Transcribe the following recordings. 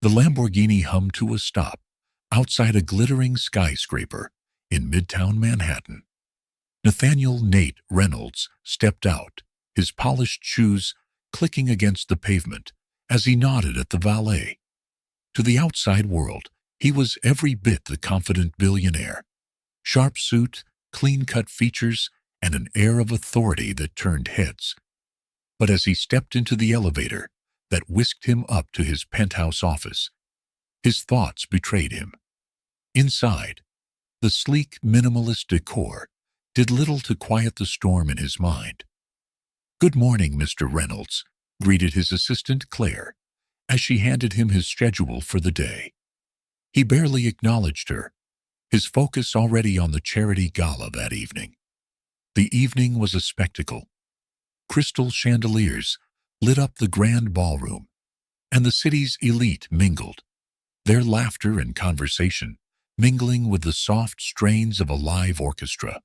The Lamborghini hummed to a stop outside a glittering skyscraper in Midtown Manhattan. Nathaniel Nate Reynolds stepped out, his polished shoes clicking against the pavement as he nodded at the valet. To the outside world, he was every bit the confident billionaire. Sharp suit, clean-cut features, and an air of authority that turned heads. But as he stepped into the elevator that whisked him up to his penthouse office, his thoughts betrayed him. Inside, the sleek, minimalist decor did little to quiet the storm in his mind. "Good morning, Mr. Reynolds," greeted his assistant Claire, as she handed him his schedule for the day. He barely acknowledged her, his focus already on the charity gala that evening. The evening was a spectacle. Crystal chandeliers lit up the grand ballroom, and the city's elite mingled, their laughter and conversation mingling with the soft strains of a live orchestra.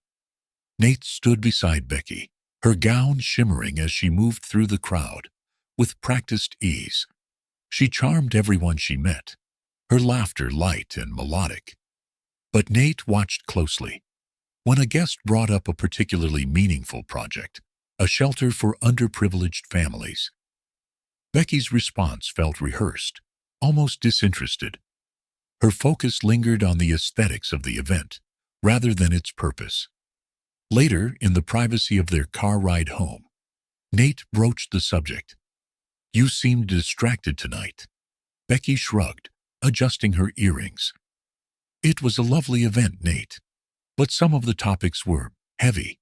Nate stood beside Becky, her gown shimmering as she moved through the crowd with practiced ease. She charmed everyone she met, her laughter light and melodic. But Nate watched closely. When a guest brought up a particularly meaningful project, a shelter for underprivileged families, Becky's response felt rehearsed, almost disinterested. Her focus lingered on the aesthetics of the event, rather than its purpose. Later, in the privacy of their car ride home, Nate broached the subject. "You seemed distracted tonight." Becky shrugged, adjusting her earrings. "It was a lovely event, Nate, but some of the topics were heavy.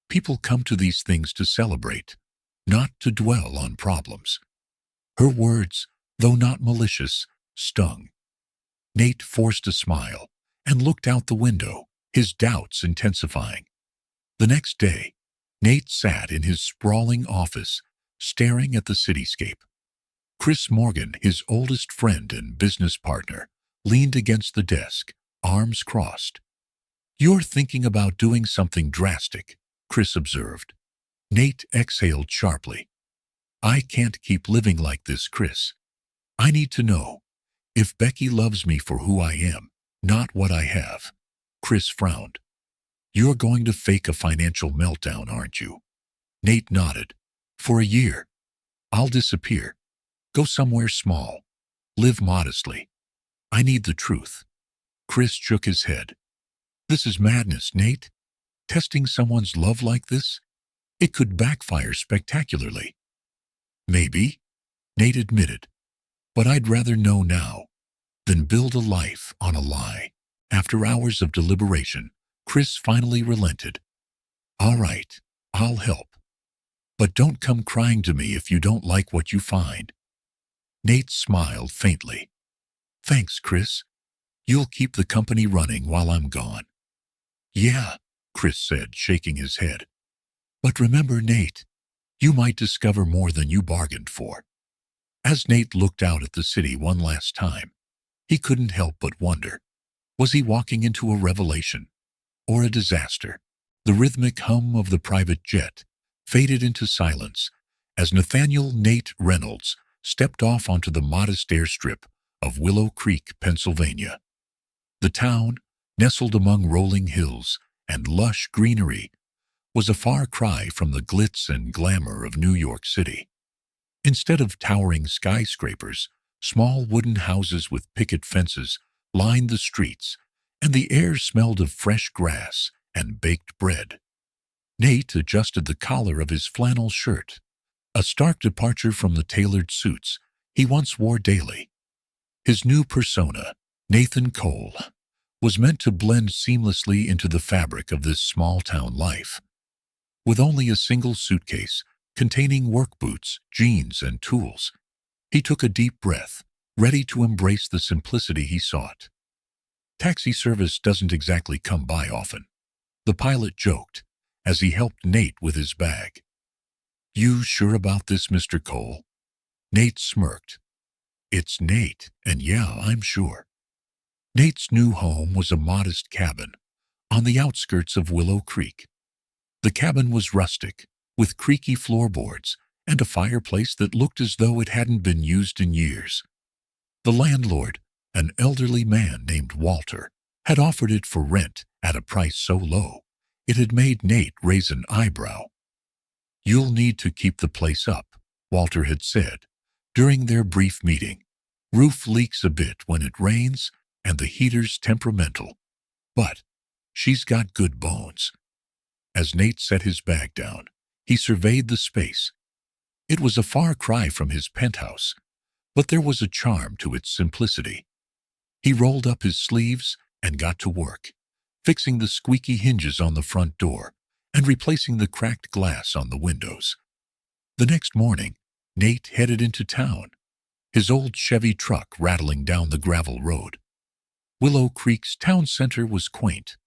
People come to these things to celebrate, not to dwell on problems." Her words, though not malicious, stung. Nate forced a smile and looked out the window, his doubts intensifying. The next day, Nate sat in his sprawling office, staring at the cityscape. Chris Morgan, his oldest friend and business partner, leaned against the desk, arms crossed. "You're thinking about doing something drastic," Chris observed. Nate exhaled sharply. "I can't keep living like this, Chris. I need to know if Becky loves me for who I am, not what I have." Chris frowned. "You're going to fake a financial meltdown, aren't you?" Nate nodded. "For a year. I'll disappear. Go somewhere small. Live modestly. I need the truth." Chris shook his head. "This is madness, Nate. Testing someone's love like this? It could backfire spectacularly." "Maybe," Nate admitted, "but I'd rather know now than build a life on a lie." After hours of deliberation, Chris finally relented. "All right, I'll help. But don't come crying to me if you don't like what you find." Nate smiled faintly. "Thanks, Chris. You'll keep the company running while I'm gone." "Yeah," Chris said, shaking his head. "But remember, Nate, you might discover more than you bargained for." As Nate looked out at the city one last time, he couldn't help but wonder, was he walking into a revelation or a disaster? The rhythmic hum of the private jet faded into silence as Nathaniel Nate Reynolds stepped off onto the modest airstrip of Willow Creek, Pennsylvania. The town, nestled among rolling hills and lush greenery, was a far cry from the glitz and glamour of New York City. Instead of towering skyscrapers, small wooden houses with picket fences lined the streets, and the air smelled of fresh grass and baked bread. Nate adjusted the collar of his flannel shirt, a stark departure from the tailored suits he once wore daily. His new persona, Nathan Cole, was meant to blend seamlessly into the fabric of this small-town life. With only a single suitcase containing work boots, jeans, and tools, he took a deep breath, ready to embrace the simplicity he sought. "Taxi service doesn't exactly come by often," the pilot joked as he helped Nate with his bag. "You sure about this, Mr. Cole?" Nate smirked. "It's Nate, and yeah, I'm sure." Nate's new home was a modest cabin on the outskirts of Willow Creek. The cabin was rustic, with creaky floorboards and a fireplace that looked as though it hadn't been used in years. The landlord, an elderly man named Walter, had offered it for rent at a price so low it had made Nate raise an eyebrow. "You'll need to keep the place up," Walter had said during their brief meeting. "Roof leaks a bit when it rains, and the heater's temperamental. But she's got good bones." As Nate set his bag down, he surveyed the space. It was a far cry from his penthouse, but there was a charm to its simplicity. He rolled up his sleeves and got to work, fixing the squeaky hinges on the front door and replacing the cracked glass on the windows. The next morning, Nate headed into town, his old Chevy truck rattling down the gravel road. Willow Creek's town center was quaint,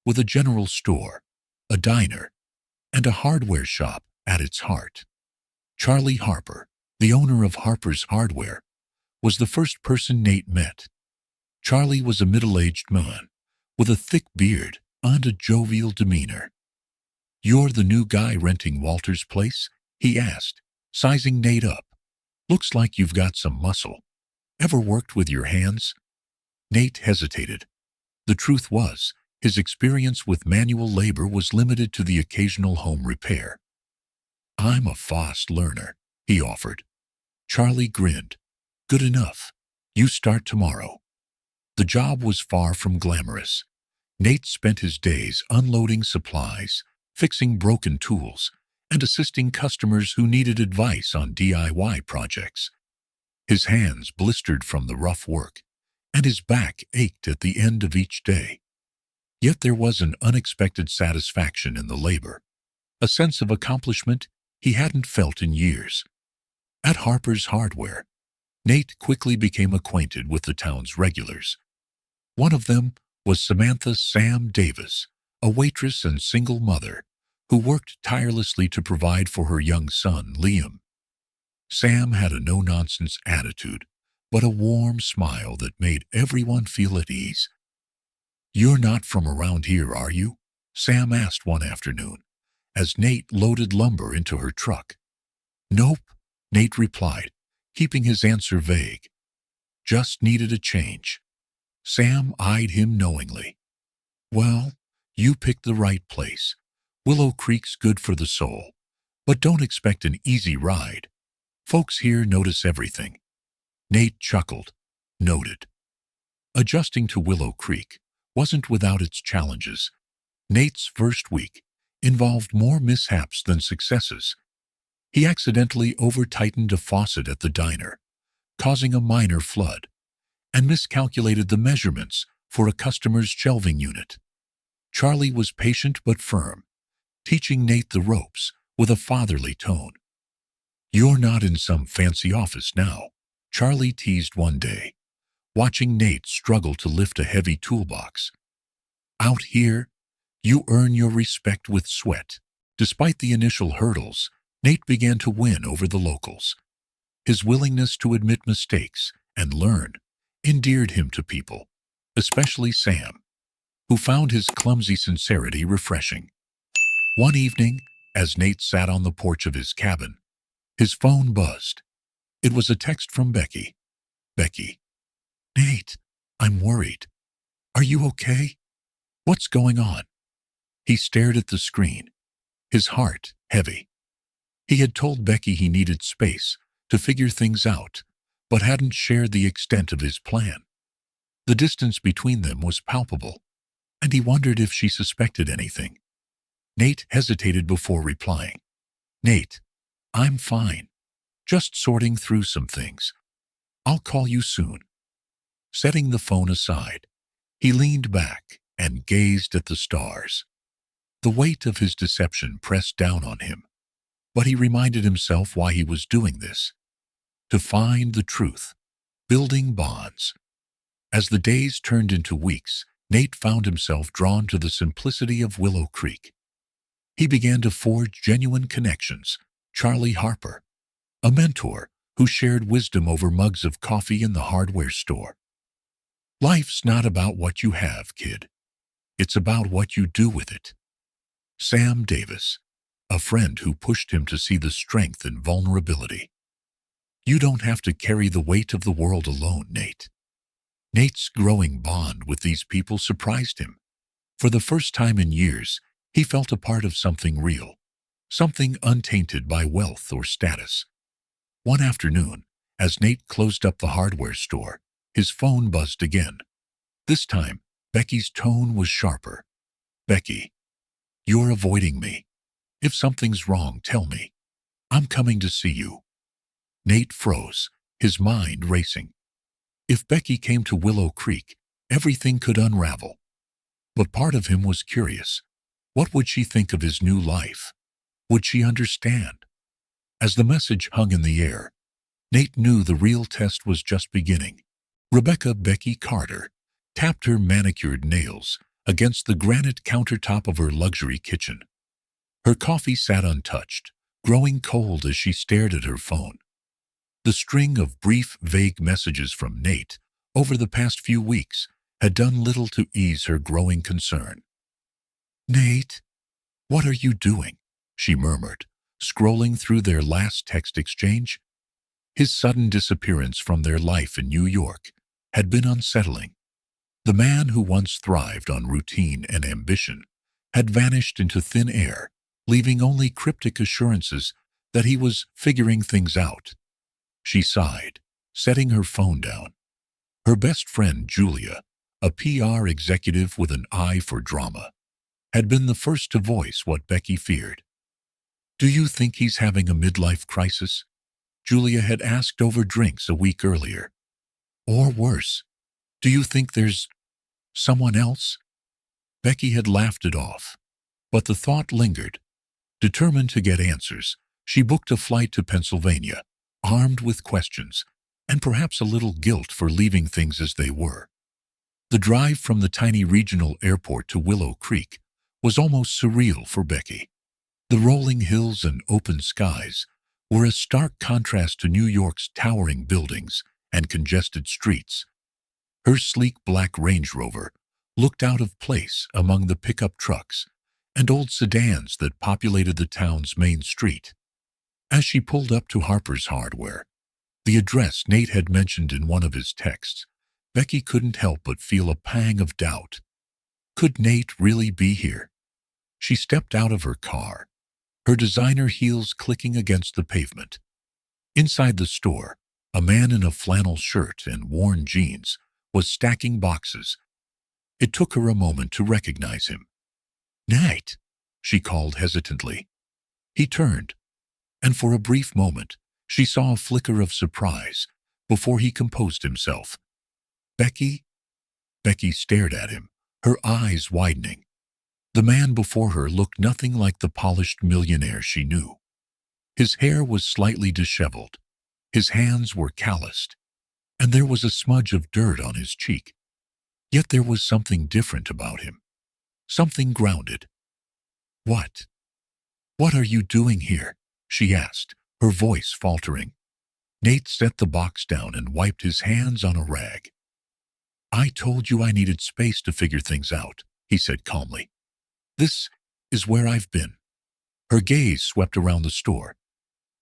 with a general store, a diner, and a hardware shop at its heart. Charlie Harper, the owner of Harper's Hardware, was the first person Nate met. Charlie was a middle-aged man with a thick beard and a jovial demeanor. "You're the new guy renting Walter's place?" he asked, sizing Nate up. "Looks like you've got some muscle. Ever worked with your hands?" Nate hesitated. The truth was, his experience with manual labor was limited to the occasional home repair. "I'm a fast learner," he offered. Charlie grinned. "Good enough. You start tomorrow." The job was far from glamorous. Nate spent his days unloading supplies, fixing broken tools, and assisting customers who needed advice on DIY projects. His hands blistered from the rough work, and his back ached at the end of each day. Yet there was an unexpected satisfaction in the labor, a sense of accomplishment he hadn't felt in years. At Harper's Hardware, Nate quickly became acquainted with the town's regulars. One of them was Samantha Sam Davis, a waitress and single mother who worked tirelessly to provide for her young son, Liam. Sam had a no-nonsense attitude, but a warm smile that made everyone feel at ease. "You're not from around here, are you?" Sam asked one afternoon, as Nate loaded lumber into her truck. "Nope," Nate replied, keeping his answer vague. "Just needed a change." Sam eyed him knowingly. "Well, you picked the right place. Willow Creek's good for the soul, but don't expect an easy ride. Folks here notice everything." Nate chuckled. Noted. Adjusting to Willow Creek wasn't without its challenges. Nate's first week involved more mishaps than successes. He accidentally over-tightened a faucet at the diner, causing a minor flood, and miscalculated the measurements for a customer's shelving unit. Charlie was patient but firm, teaching Nate the ropes with a fatherly tone. "You're not in some fancy office now," Charlie teased one day, watching Nate struggle to lift a heavy toolbox. "Out here, you earn your respect with sweat." Despite the initial hurdles, Nate began to win over the locals. His willingness to admit mistakes and learn endeared him to people, especially Sam, who found his clumsy sincerity refreshing. One evening, as Nate sat on the porch of his cabin, his phone buzzed. It was a text from Becky. "Becky. Nate, I'm worried. Are you okay? What's going on?" He stared at the screen, his heart heavy. He had told Becky he needed space to figure things out, but hadn't shared the extent of his plan. The distance between them was palpable, and he wondered if she suspected anything. Nate hesitated before replying. "Nate, I'm fine. Just sorting through some things. I'll call you soon." Setting the phone aside, he leaned back and gazed at the stars. The weight of his deception pressed down on him, but he reminded himself why he was doing this. To find the truth, building bonds. As the days turned into weeks, Nate found himself drawn to the simplicity of Willow Creek. He began to forge genuine connections. Charlie Harper, a mentor who shared wisdom over mugs of coffee in the hardware store. "Life's not about what you have, kid. It's about what you do with it." Sam Davis, a friend who pushed him to see the strength in vulnerability. You don't have to carry the weight of the world alone, Nate. Nate's growing bond with these people surprised him. For the first time in years, he felt a part of something real, something untainted by wealth or status. One afternoon, as Nate closed up the hardware store, his phone buzzed again. This time, Becky's tone was sharper. "Becky, you're avoiding me. If something's wrong, tell me. I'm coming to see you." Nate froze, his mind racing. If Becky came to Willow Creek, everything could unravel. But part of him was curious. What would she think of his new life? Would she understand? As the message hung in the air, Nate knew the real test was just beginning. Rebecca Becky Carter tapped her manicured nails against the granite countertop of her luxury kitchen. Her coffee sat untouched, growing cold as she stared at her phone. The string of brief, vague messages from Nate over the past few weeks had done little to ease her growing concern. "Nate, what are you doing?" she murmured, scrolling through their last text exchange. His sudden disappearance from their life in New York had been unsettling. The man who once thrived on routine and ambition had vanished into thin air, leaving only cryptic assurances that he was figuring things out. She sighed, setting her phone down. Her best friend, Julia, a PR executive with an eye for drama, had been the first to voice what Becky feared. "Do you think he's having a midlife crisis?" Julia had asked over drinks a week earlier. "Or worse, do you think there's someone else?" Becky had laughed it off, but the thought lingered. Determined to get answers, she booked a flight to Pennsylvania, armed with questions, and perhaps a little guilt for leaving things as they were. The drive from the tiny regional airport to Willow Creek was almost surreal for Becky. The rolling hills and open skies were a stark contrast to New York's towering buildings and congested streets. Her sleek black Range Rover looked out of place among the pickup trucks and old sedans that populated the town's main street. As she pulled up to Harper's Hardware, the address Nate had mentioned in one of his texts, Becky couldn't help but feel a pang of doubt. Could Nate really be here? She stepped out of her car, her designer heels clicking against the pavement. Inside the store, a man in a flannel shirt and worn jeans was stacking boxes. It took her a moment to recognize him. "Nate," she called hesitantly. He turned, and for a brief moment, she saw a flicker of surprise before he composed himself. "Becky?" Becky stared at him, her eyes widening. The man before her looked nothing like the polished millionaire she knew. His hair was slightly disheveled, his hands were calloused, and there was a smudge of dirt on his cheek. Yet there was something different about him, something grounded. What are you doing here?" she asked, her voice faltering. Nate set the box down and wiped his hands on a rag. "I told you I needed space to figure things out," he said calmly. "This is where I've been." Her gaze swept around the store.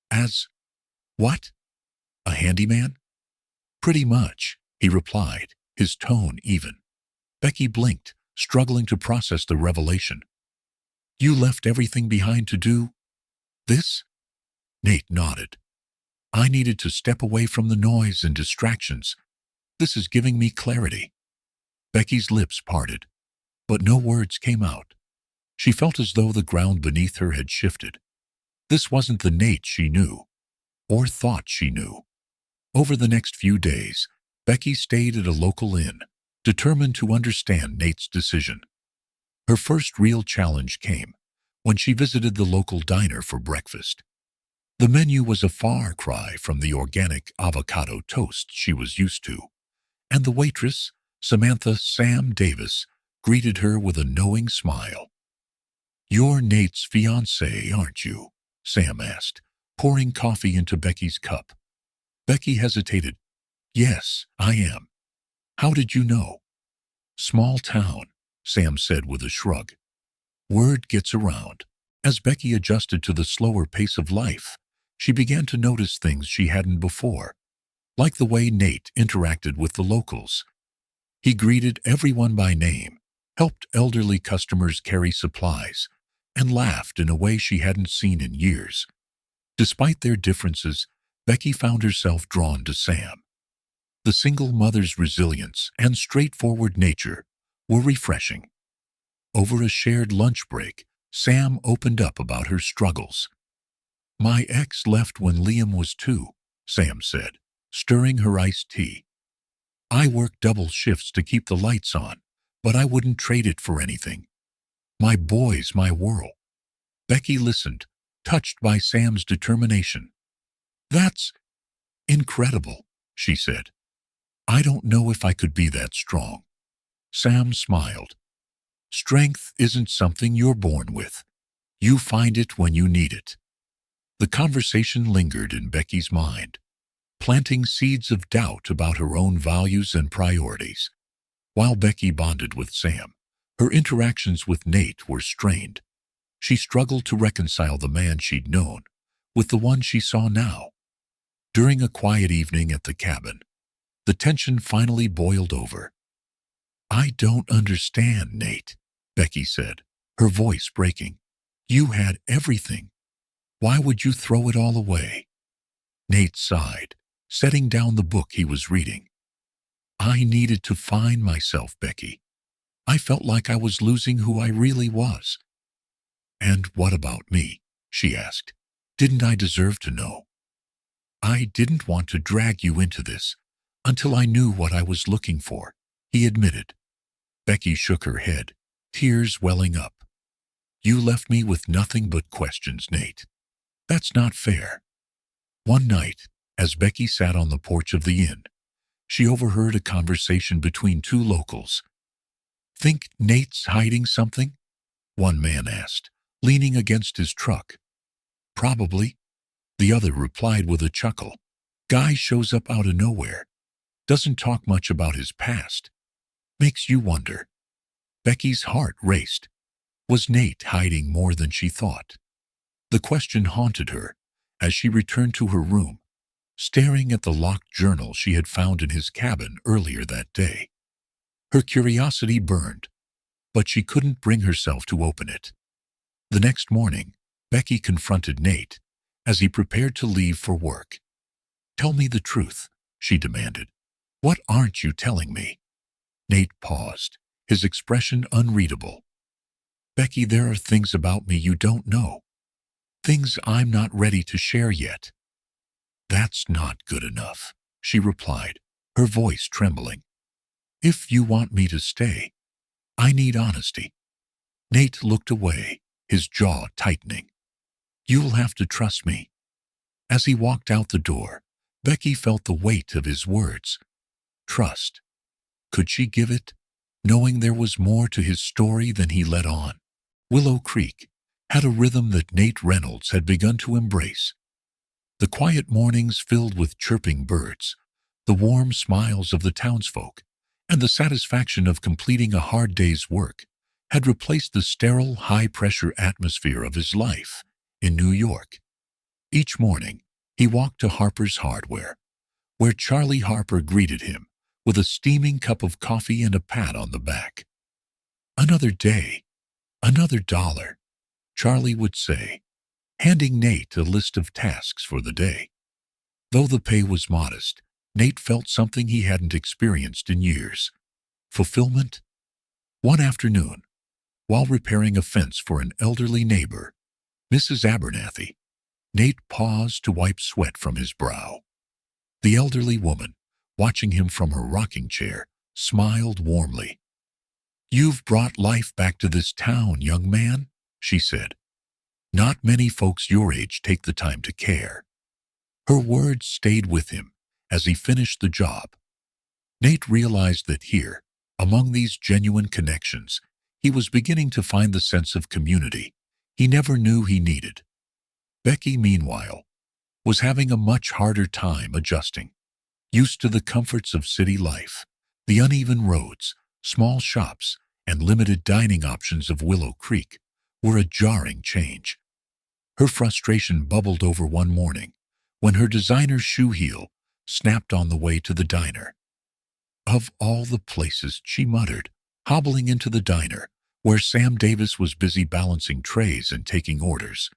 "As what? A handyman?" "Pretty much," he replied, his tone even. Becky blinked, struggling to process the revelation. "You left everything behind to do this?" Nate nodded. "I needed to step away from the noise and distractions. This is giving me clarity." Becky's lips parted, but no words came out. She felt as though the ground beneath her had shifted. This wasn't the Nate she knew, or thought she knew. Over the next few days, Becky stayed at a local inn, determined to understand Nate's decision. Her first real challenge came when she visited the local diner for breakfast. The menu was a far cry from the organic avocado toast she was used to, and the waitress, Samantha Sam Davis, greeted her with a knowing smile. "You're Nate's fiancée, aren't you?" Sam asked, pouring coffee into Becky's cup. Becky hesitated. "Yes, I am. How did you know?" "Small town," Sam said with a shrug. "Word gets around." As Becky adjusted to the slower pace of life, she began to notice things she hadn't before, like the way Nate interacted with the locals. He greeted everyone by name, helped elderly customers carry supplies, and laughed in a way she hadn't seen in years. Despite their differences, Becky found herself drawn to Sam. The single mother's resilience and straightforward nature were refreshing. Over a shared lunch break, Sam opened up about her struggles. "My ex left when Liam was 2, Sam said, stirring her iced tea. "I worked double shifts to keep the lights on, but I wouldn't trade it for anything. My boy's my world." Becky listened, touched by Sam's determination. "That's incredible," she said. "I don't know if I could be that strong." Sam smiled. "Strength isn't something you're born with. You find it when you need it." The conversation lingered in Becky's mind, planting seeds of doubt about her own values and priorities. While Becky bonded with Sam, her interactions with Nate were strained. She struggled to reconcile the man she'd known with the one she saw now. During a quiet evening at the cabin, the tension finally boiled over. "I don't understand, Nate," Becky said, her voice breaking. "You had everything. Why would you throw it all away?" Nate sighed, setting down the book he was reading. "I needed to find myself, Becky. I felt like I was losing who I really was." "And what about me?" she asked. "Didn't I deserve to know?" "I didn't want to drag you into this until I knew what I was looking for," he admitted. Becky shook her head, tears welling up. "You left me with nothing but questions, Nate. That's not fair." One night, as Becky sat on the porch of the inn, she overheard a conversation between two locals. "Think Nate's hiding something?" one man asked, leaning against his truck. "Probably," the other replied with a chuckle. "Guy shows up out of nowhere. Doesn't talk much about his past. Makes you wonder." Becky's heart raced. Was Nate hiding more than she thought? The question haunted her as she returned to her room, staring at the locked journal she had found in his cabin earlier that day. Her curiosity burned, but she couldn't bring herself to open it. The next morning, Becky confronted Nate as he prepared to leave for work. "Tell me the truth," she demanded. "What aren't you telling me?" Nate paused, his expression unreadable. "Becky, there are things about me you don't know. Things I'm not ready to share yet." "That's not good enough," she replied, her voice trembling. "If you want me to stay, I need honesty." Nate looked away, his jaw tightening. "You'll have to trust me." As he walked out the door, Becky felt the weight of his words. Trust. Could she give it, knowing there was more to his story than he let on? Willow Creek had a rhythm that Nate Reynolds had begun to embrace. The quiet mornings filled with chirping birds, the warm smiles of the townsfolk, and the satisfaction of completing a hard day's work had replaced the sterile, high-pressure atmosphere of his life in New York. Each morning, he walked to Harper's Hardware, where Charlie Harper greeted him with a steaming cup of coffee and a pat on the back. "Another day, another dollar," Charlie would say, handing Nate a list of tasks for the day. Though the pay was modest, Nate felt something he hadn't experienced in years. Fulfillment. One afternoon, while repairing a fence for an elderly neighbor, Mrs. Abernathy, Nate paused to wipe sweat from his brow. The elderly woman, watching him from her rocking chair, smiled warmly. "You've brought life back to this town, young man," she said. "Not many folks your age take the time to care." Her words stayed with him as he finished the job. Nate realized that here, among these genuine connections, he was beginning to find the sense of community he never knew he needed. Becky, meanwhile, was having a much harder time adjusting. Used to the comforts of city life, the uneven roads, small shops, and limited dining options of Willow Creek were a jarring change. Her frustration bubbled over one morning when her designer shoe heel snapped on the way to the diner. Of all the places, she muttered, hobbling into the diner, where Sam Davis was busy balancing trays and taking orders.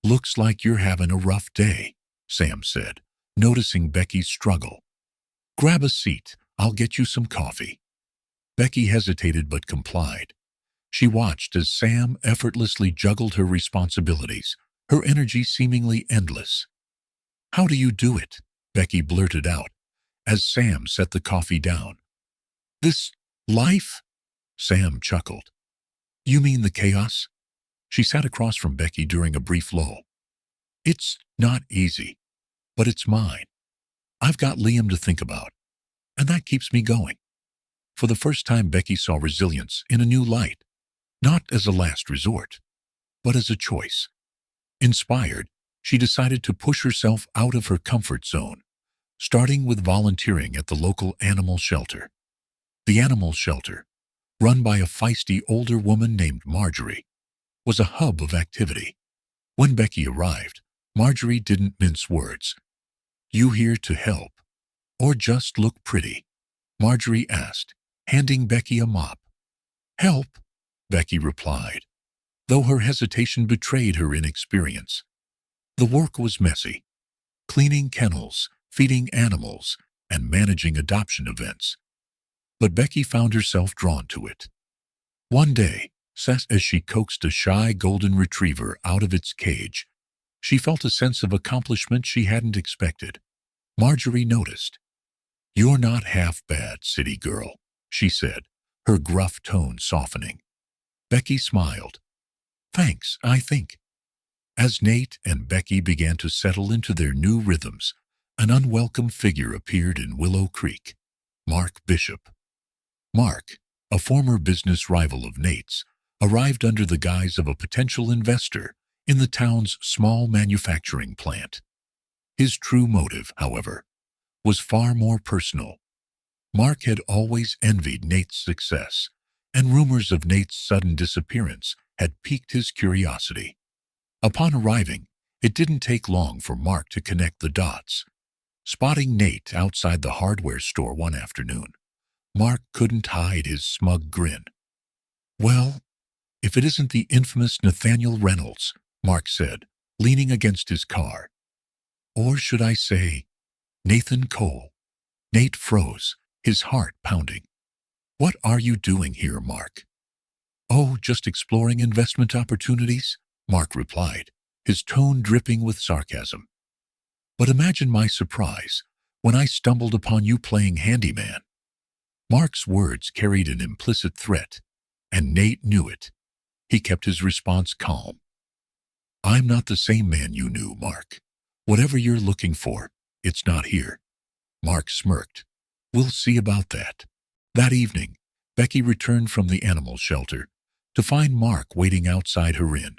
"Looks like you're having a rough day," Sam said, noticing Becky's struggle. "Grab a seat. I'll get you some coffee." Becky hesitated but complied. She watched as Sam effortlessly juggled her responsibilities, her energy seemingly endless. "How do you do it?" Becky blurted out, as Sam set the coffee down. "This life?" Sam chuckled. "You mean the chaos?" She sat across from Becky during a brief lull. "It's not easy, but it's mine. I've got Liam to think about, and that keeps me going." For the first time, Becky saw resilience in a new light, not as a last resort, but as a choice. Inspired, she decided to push herself out of her comfort zone, starting with volunteering at the local animal shelter. The animal shelter, run by a feisty older woman named Marjorie, was a hub of activity. When Becky arrived, Marjorie didn't mince words. "You here to help, or just look pretty?" Marjorie asked, handing Becky a mop. "Help," Becky replied, though her hesitation betrayed her inexperience. The work was messy: cleaning kennels, feeding animals, and managing adoption events. But Becky found herself drawn to it. One day, as she coaxed a shy golden retriever out of its cage, she felt a sense of accomplishment she hadn't expected. Marjorie noticed. "You're not half bad, city girl," she said, her gruff tone softening. Becky smiled. "Thanks, I think." As Nate and Becky began to settle into their new rhythms, an unwelcome figure appeared in Willow Creek: Mark Bishop. Mark, a former business rival of Nate's, arrived under the guise of a potential investor in the town's small manufacturing plant. His true motive, however, was far more personal. Mark had always envied Nate's success, and rumors of Nate's sudden disappearance had piqued his curiosity. Upon arriving, it didn't take long for Mark to connect the dots. Spotting Nate outside the hardware store one afternoon, Mark couldn't hide his smug grin. "Well, if it isn't the infamous Nathaniel Reynolds," Mark said, leaning against his car. "Or should I say, Nathan Cole?" Nate froze, his heart pounding. "What are you doing here, Mark?" "Oh, just exploring investment opportunities," Mark replied, his tone dripping with sarcasm. "But imagine my surprise when I stumbled upon you playing handyman." Mark's words carried an implicit threat, and Nate knew it. He kept his response calm. "I'm not the same man you knew, Mark. Whatever you're looking for, it's not here." Mark smirked. "We'll see about that." That evening, Becky returned from the animal shelter to find Mark waiting outside her inn.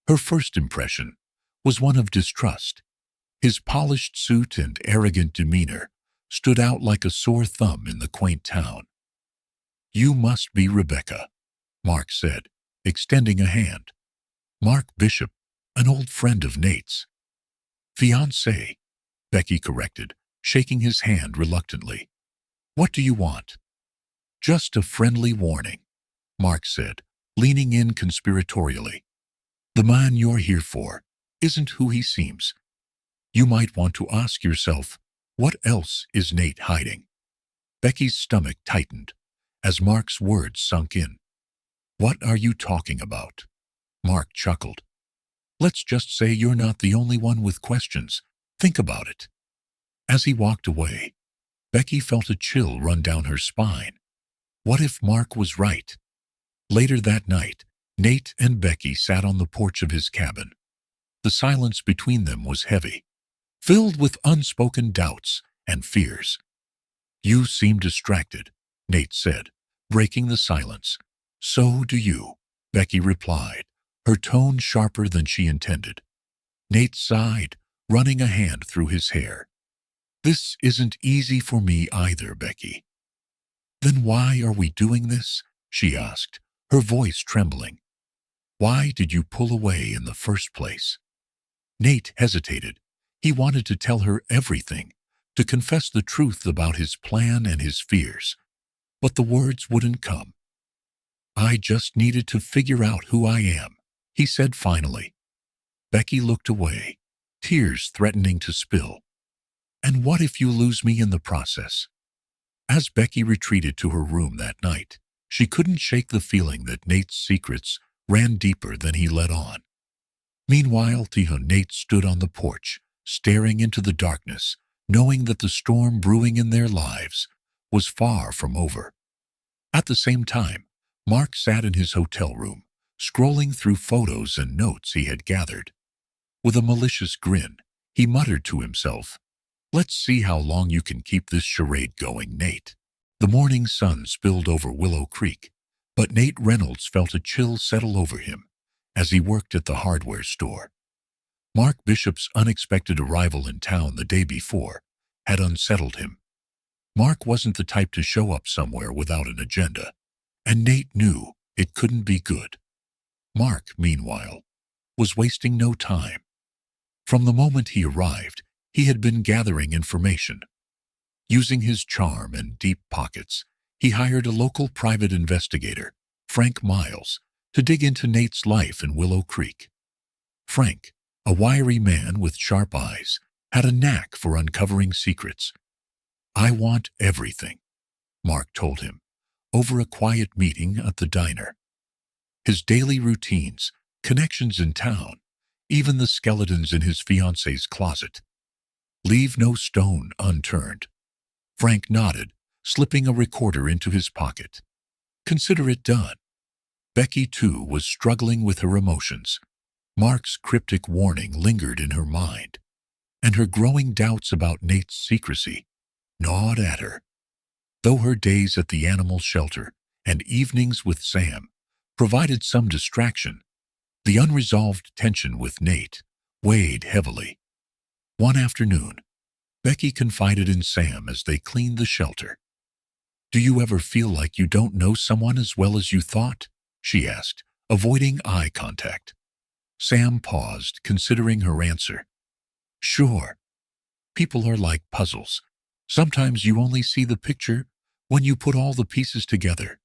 Her first impression was one of distrust. His polished suit and arrogant demeanor stood out like a sore thumb in the quaint town. "You must be Rebecca," Mark said, extending a hand. "Mark Bishop, an old friend of Nate's." "Fiancée," Becky corrected, shaking his hand reluctantly. "What do you want?" "Just a friendly warning," Mark said, leaning in conspiratorially. "The man you're here for isn't who he seems. You might want to ask yourself, what else is Nate hiding?" Becky's stomach tightened as Mark's words sunk in. "What are you talking about?" Mark chuckled. "Let's just say you're not the only one with questions. Think about it." As he walked away, Becky felt a chill run down her spine. What if Mark was right? Later that night, Nate and Becky sat on the porch of his cabin. The silence between them was heavy, filled with unspoken doubts and fears. "You seem distracted," Nate said, breaking the silence. "So do you," Becky replied, her tone sharper than she intended. Nate sighed, running a hand through his hair. "This isn't easy for me either, Becky." "Then why are we doing this?" she asked, her voice trembling. Why did you pull away in the first place? Nate hesitated. He wanted to tell her everything, to confess the truth about his plan and his fears. But the words wouldn't come. I just needed to figure out who I am, he said finally. Becky looked away, tears threatening to spill. And what if you lose me in the process? As Becky retreated to her room that night, she couldn't shake the feeling that Nate's secrets ran deeper than he let on. Meanwhile, Nate stood on the porch, staring into the darkness, knowing that the storm brewing in their lives was far from over. At the same time, Mark sat in his hotel room, scrolling through photos and notes he had gathered. With a malicious grin, he muttered to himself, "Let's see how long you can keep this charade going, Nate." The morning sun spilled over Willow Creek, but Nate Reynolds felt a chill settle over him as he worked at the hardware store. Mark Bishop's unexpected arrival in town the day before had unsettled him. Mark wasn't the type to show up somewhere without an agenda, and Nate knew it couldn't be good. Mark, meanwhile, was wasting no time. From the moment he arrived, he had been gathering information. Using his charm and deep pockets, he hired a local private investigator, Frank Miles, to dig into Nate's life in Willow Creek. Frank, a wiry man with sharp eyes, had a knack for uncovering secrets. "I want everything," Mark told him, over a quiet meeting at the diner. His daily routines, connections in town, even the skeletons in his fiancée's closet. "Leave no stone unturned." Frank nodded, slipping a recorder into his pocket. "Consider it done." Becky, too, was struggling with her emotions. Mark's cryptic warning lingered in her mind, and her growing doubts about Nate's secrecy gnawed at her. Though her days at the animal shelter and evenings with Sam provided some distraction, the unresolved tension with Nate weighed heavily. One afternoon, Becky confided in Sam as they cleaned the shelter. "Do you ever feel like you don't know someone as well as you thought?" she asked, avoiding eye contact. Sam paused, considering her answer. "Sure. People are like puzzles. Sometimes you only see the picture when you put all the pieces together.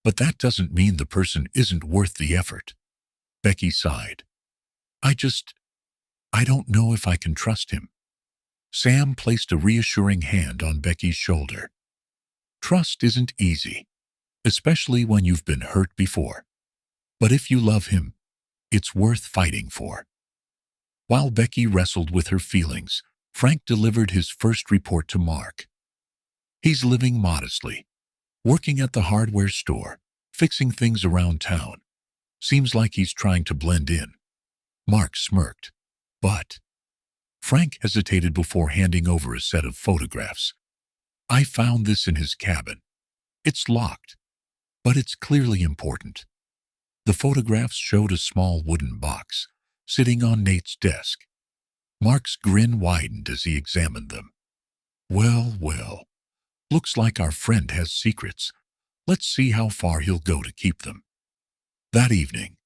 But that doesn't mean the person isn't worth the effort." Becky sighed. I don't know if I can trust him." Sam placed a reassuring hand on Becky's shoulder. "Trust isn't easy, especially when you've been hurt before. But if you love him, it's worth fighting for." While Becky wrestled with her feelings, Frank delivered his first report to Mark. "He's living modestly, working at the hardware store, fixing things around town. Seems like he's trying to blend in." Mark smirked. "But—" Frank hesitated before handing over a set of photographs. "I found this in his cabin. It's locked, but it's clearly important." The photographs showed a small wooden box sitting on Nate's desk. Mark's grin widened as he examined them. Well, well, looks like our friend has secrets. Let's see how far he'll go to keep them." That evening,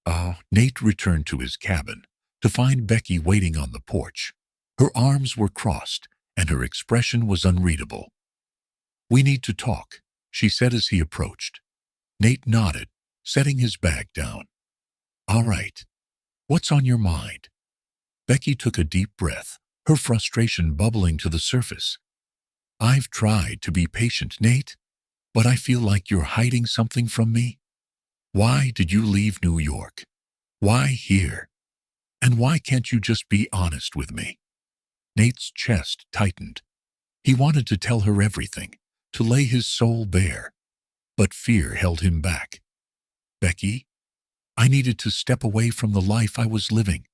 Nate returned to his cabin to find Becky waiting on the porch. Her arms were crossed, and her expression was unreadable. "We need to talk," she said as he approached. Nate nodded, setting his bag down. "All right. What's on your mind?" Becky took a deep breath, her frustration bubbling to the surface. "I've tried to be patient, Nate, but I feel like you're hiding something from me. Why did you leave New York? Why here? And why can't you just be honest with me?" Nate's chest tightened. He wanted to tell her everything, to lay his soul bare, but fear held him back. "Becky, I needed to step away from the life I was living.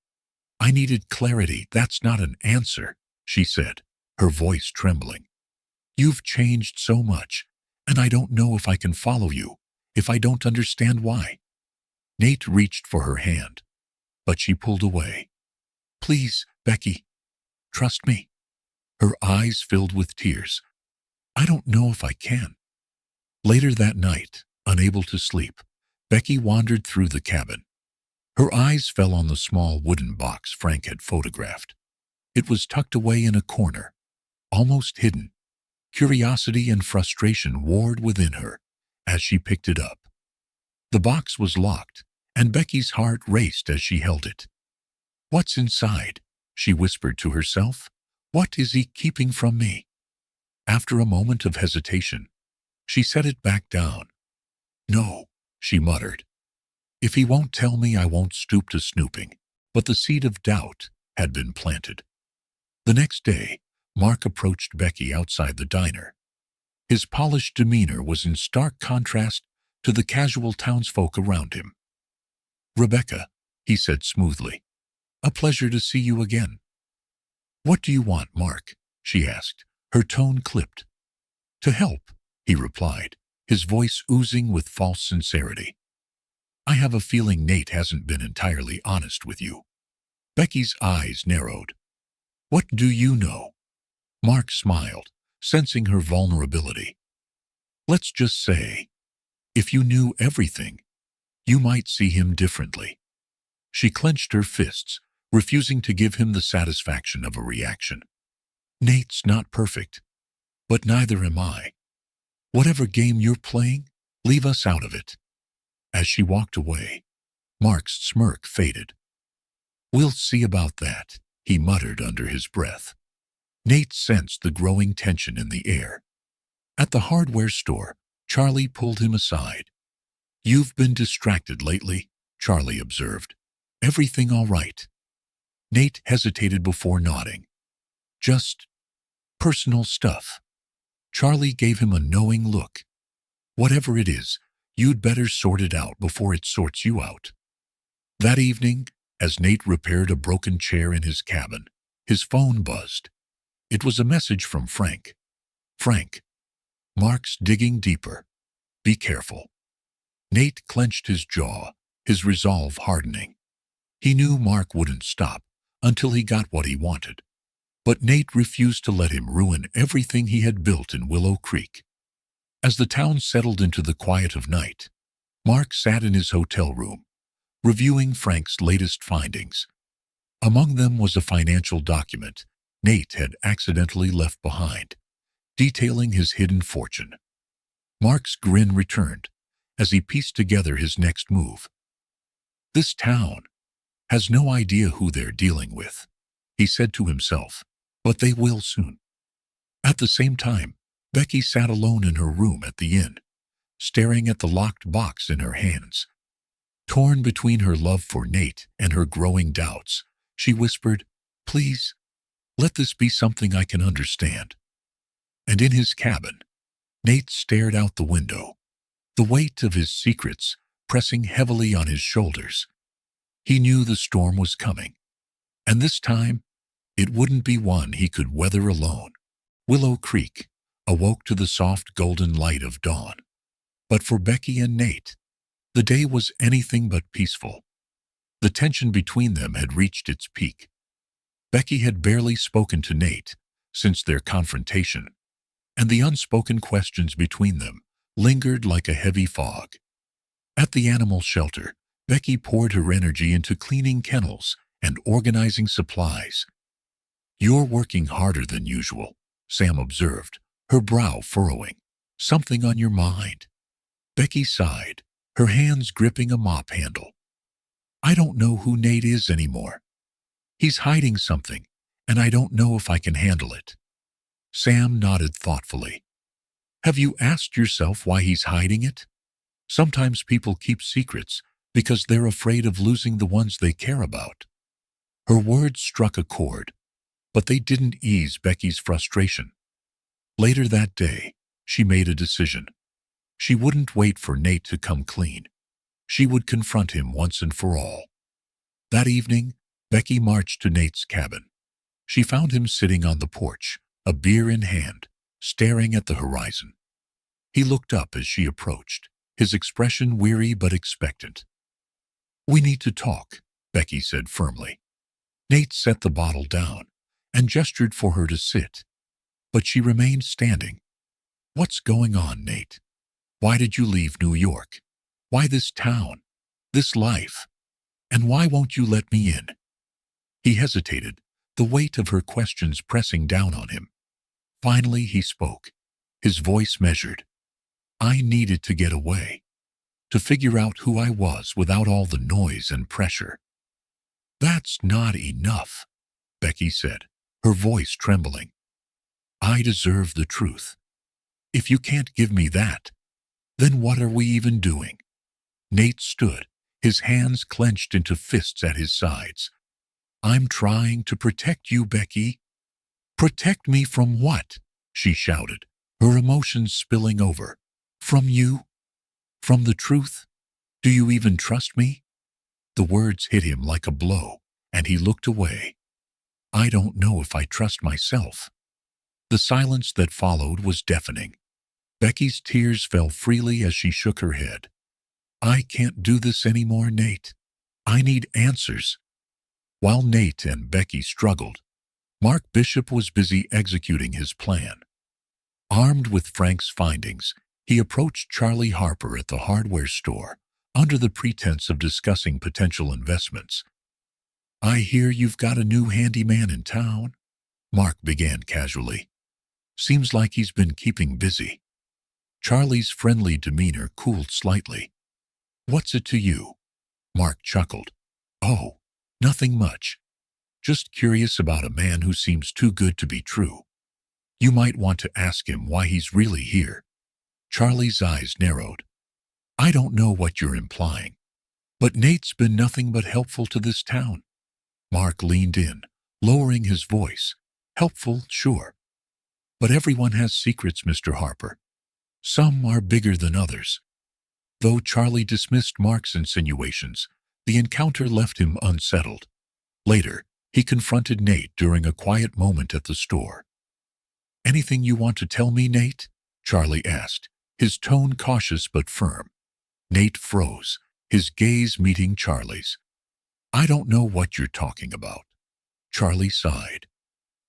I needed clarity." "That's not an answer," she said, her voice trembling. "You've changed so much, and I don't know if I can follow you, if I don't understand why." Nate reached for her hand, but she pulled away. "Please, Becky, trust me." Her eyes filled with tears. "I don't know if I can." Later that night, unable to sleep, Becky wandered through the cabin. Her eyes fell on the small wooden box Frank had photographed. It was tucked away in a corner, almost hidden. Curiosity and frustration warred within her as she picked it up. The box was locked, and Becky's heart raced as she held it. "What's inside?" she whispered to herself. "What is he keeping from me?" After a moment of hesitation, she set it back down. "No," she muttered. "If he won't tell me, I won't stoop to snooping." But the seed of doubt had been planted. The next day, Mark approached Becky outside the diner. His polished demeanor was in stark contrast to the casual townsfolk around him. "Rebecca," he said smoothly, "a pleasure to see you again." "What do you want, Mark?" she asked, her tone clipped. "To help," he replied, his voice oozing with false sincerity. "I have a feeling Nate hasn't been entirely honest with you." Becky's eyes narrowed. "What do you know?" Mark smiled, sensing her vulnerability. "Let's just say, if you knew everything, you might see him differently." She clenched her fists, refusing to give him the satisfaction of a reaction. "Nate's not perfect, but neither am I. Whatever game you're playing, leave us out of it." As she walked away, Mark's smirk faded. "We'll see about that," he muttered under his breath. Nate sensed the growing tension in the air. At the hardware store, Charlie pulled him aside. "You've been distracted lately," Charlie observed. "Everything all right?" Nate hesitated before nodding. "Just personal stuff." Charlie gave him a knowing look. "Whatever it is, you'd better sort it out before it sorts you out." That evening, as Nate repaired a broken chair in his cabin, his phone buzzed. It was a message from Frank. "Frank, Mark's digging deeper. Be careful." Nate clenched his jaw, his resolve hardening. He knew Mark wouldn't stop until he got what he wanted. But Nate refused to let him ruin everything he had built in Willow Creek. As the town settled into the quiet of night, Mark sat in his hotel room, reviewing Frank's latest findings. Among them was a financial document Nate had accidentally left behind, detailing his hidden fortune. Mark's grin returned as he pieced together his next move. "This town has no idea who they're dealing with," he said to himself, "but they will soon." At the same time, Becky sat alone in her room at the inn, staring at the locked box in her hands. Torn between her love for Nate and her growing doubts, she whispered, "Please, let this be something I can understand." And in his cabin, Nate stared out the window, the weight of his secrets pressing heavily on his shoulders. He knew the storm was coming, and this time it wouldn't be one he could weather alone. Willow Creek awoke to the soft golden light of dawn. But for Becky and Nate, the day was anything but peaceful. The tension between them had reached its peak. Becky had barely spoken to Nate since their confrontation, and the unspoken questions between them lingered like a heavy fog. At the animal shelter, Becky poured her energy into cleaning kennels and organizing supplies. "You're working harder than usual," Sam observed, her brow furrowing. "Something on your mind?" Becky sighed, her hands gripping a mop handle. "I don't know who Nate is anymore. He's hiding something, and I don't know if I can handle it." Sam nodded thoughtfully. "Have you asked yourself why he's hiding it? Sometimes people keep secrets because they're afraid of losing the ones they care about." Her words struck a chord, but they didn't ease Becky's frustration. Later that day, she made a decision. She wouldn't wait for Nate to come clean. She would confront him once and for all. That evening, Becky marched to Nate's cabin. She found him sitting on the porch, a beer in hand, staring at the horizon. He looked up as she approached, his expression weary but expectant. "We need to talk," Becky said firmly. Nate set the bottle down and gestured for her to sit, but she remained standing. "What's going on, Nate? Why did you leave New York? Why this town? This life?" And why won't you let me in? He hesitated, the weight of her questions pressing down on him. Finally he spoke, his voice measured. I needed to get away, to figure out who I was without all the noise and pressure. That's not enough, Becky said, her voice trembling. I deserve the truth. If you can't give me that, then what are we even doing? Nate stood, his hands clenched into fists at his sides. I'm trying to protect you, Becky. Protect me from what? She shouted, her emotions spilling over. From you? From the truth? Do you even trust me? The words hit him like a blow, and he looked away. I don't know if I trust myself. The silence that followed was deafening. Becky's tears fell freely as she shook her head. I can't do this anymore, Nate. I need answers. While Nate and Becky struggled, Mark Bishop was busy executing his plan. Armed with Frank's findings, he approached Charlie Harper at the hardware store under the pretense of discussing potential investments. I hear you've got a new handyman in town, Mark began casually. Seems like he's been keeping busy. Charlie's friendly demeanor cooled slightly. What's it to you? Mark chuckled. Oh, nothing much. Just curious about a man who seems too good to be true. You might want to ask him why he's really here. Charlie's eyes narrowed. I don't know what you're implying, but Nate's been nothing but helpful to this town. Mark leaned in, lowering his voice. Helpful, sure. But everyone has secrets, Mr. Harper. Some are bigger than others. Though Charlie dismissed Mark's insinuations, the encounter left him unsettled. Later, he confronted Nate during a quiet moment at the store. Anything you want to tell me, Nate? Charlie asked, his tone cautious but firm. Nate froze, his gaze meeting Charlie's. I don't know what you're talking about. Charlie sighed.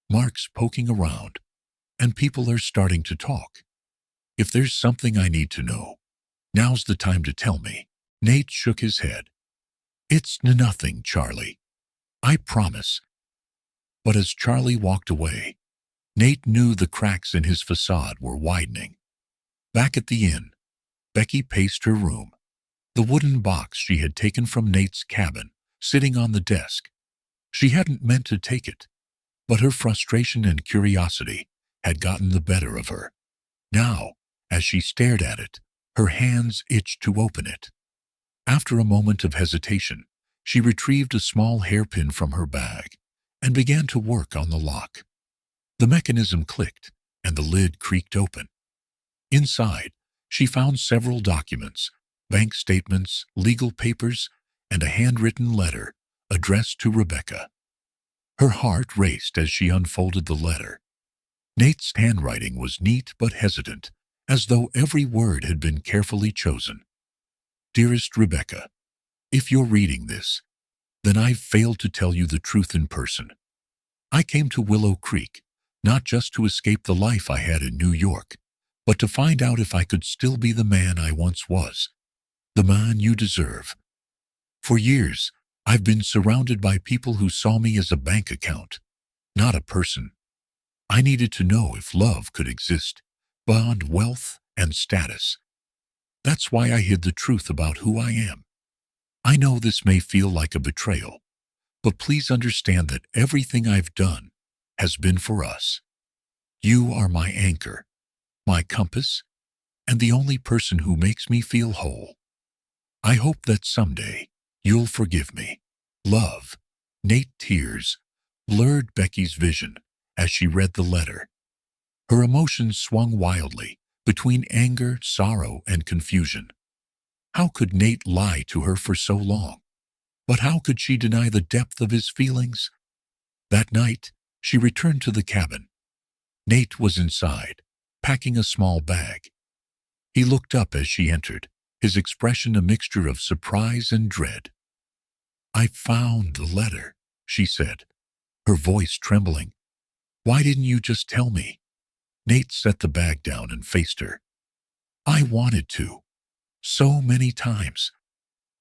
Mark's poking around, and people are starting to talk. If there's something I need to know, now's the time to tell me. Nate shook his head. It's nothing, Charlie. I promise. But as Charlie walked away, Nate knew the cracks in his facade were widening. Back at the inn, Becky paced her room, the wooden box she had taken from Nate's cabin sitting on the desk. She hadn't meant to take it, but her frustration and curiosity had gotten the better of her. Now, as she stared at it, her hands itched to open it. After a moment of hesitation, she retrieved a small hairpin from her bag and began to work on the lock. The mechanism clicked, and the lid creaked open. Inside, she found several documents, bank statements, legal papers, and a handwritten letter addressed to Rebecca. Her heart raced as she unfolded the letter. Nate's handwriting was neat but hesitant, as though every word had been carefully chosen. Dearest Rebecca, if you're reading this, then I've failed to tell you the truth in person. I came to Willow Creek, not just to escape the life I had in New York, but to find out if I could still be the man I once was, the man you deserve. For years, I've been surrounded by people who saw me as a bank account, not a person. I needed to know if love could exist beyond wealth and status. That's why I hid the truth about who I am. I know this may feel like a betrayal, but please understand that everything I've done has been for us. You are my anchor, my compass, and the only person who makes me feel whole. I hope that someday you'll forgive me. Love. Nate. Tears blurred Becky's vision as she read the letter. Her emotions swung wildly between anger, sorrow, and confusion. How could Nate lie to her for so long? But how could she deny the depth of his feelings? That night, she returned to the cabin. Nate was inside, packing a small bag. He looked up as she entered, his expression a mixture of surprise and dread. I found the letter, she said, her voice trembling. Why didn't you just tell me? Nate set the bag down and faced her. I wanted to, so many times,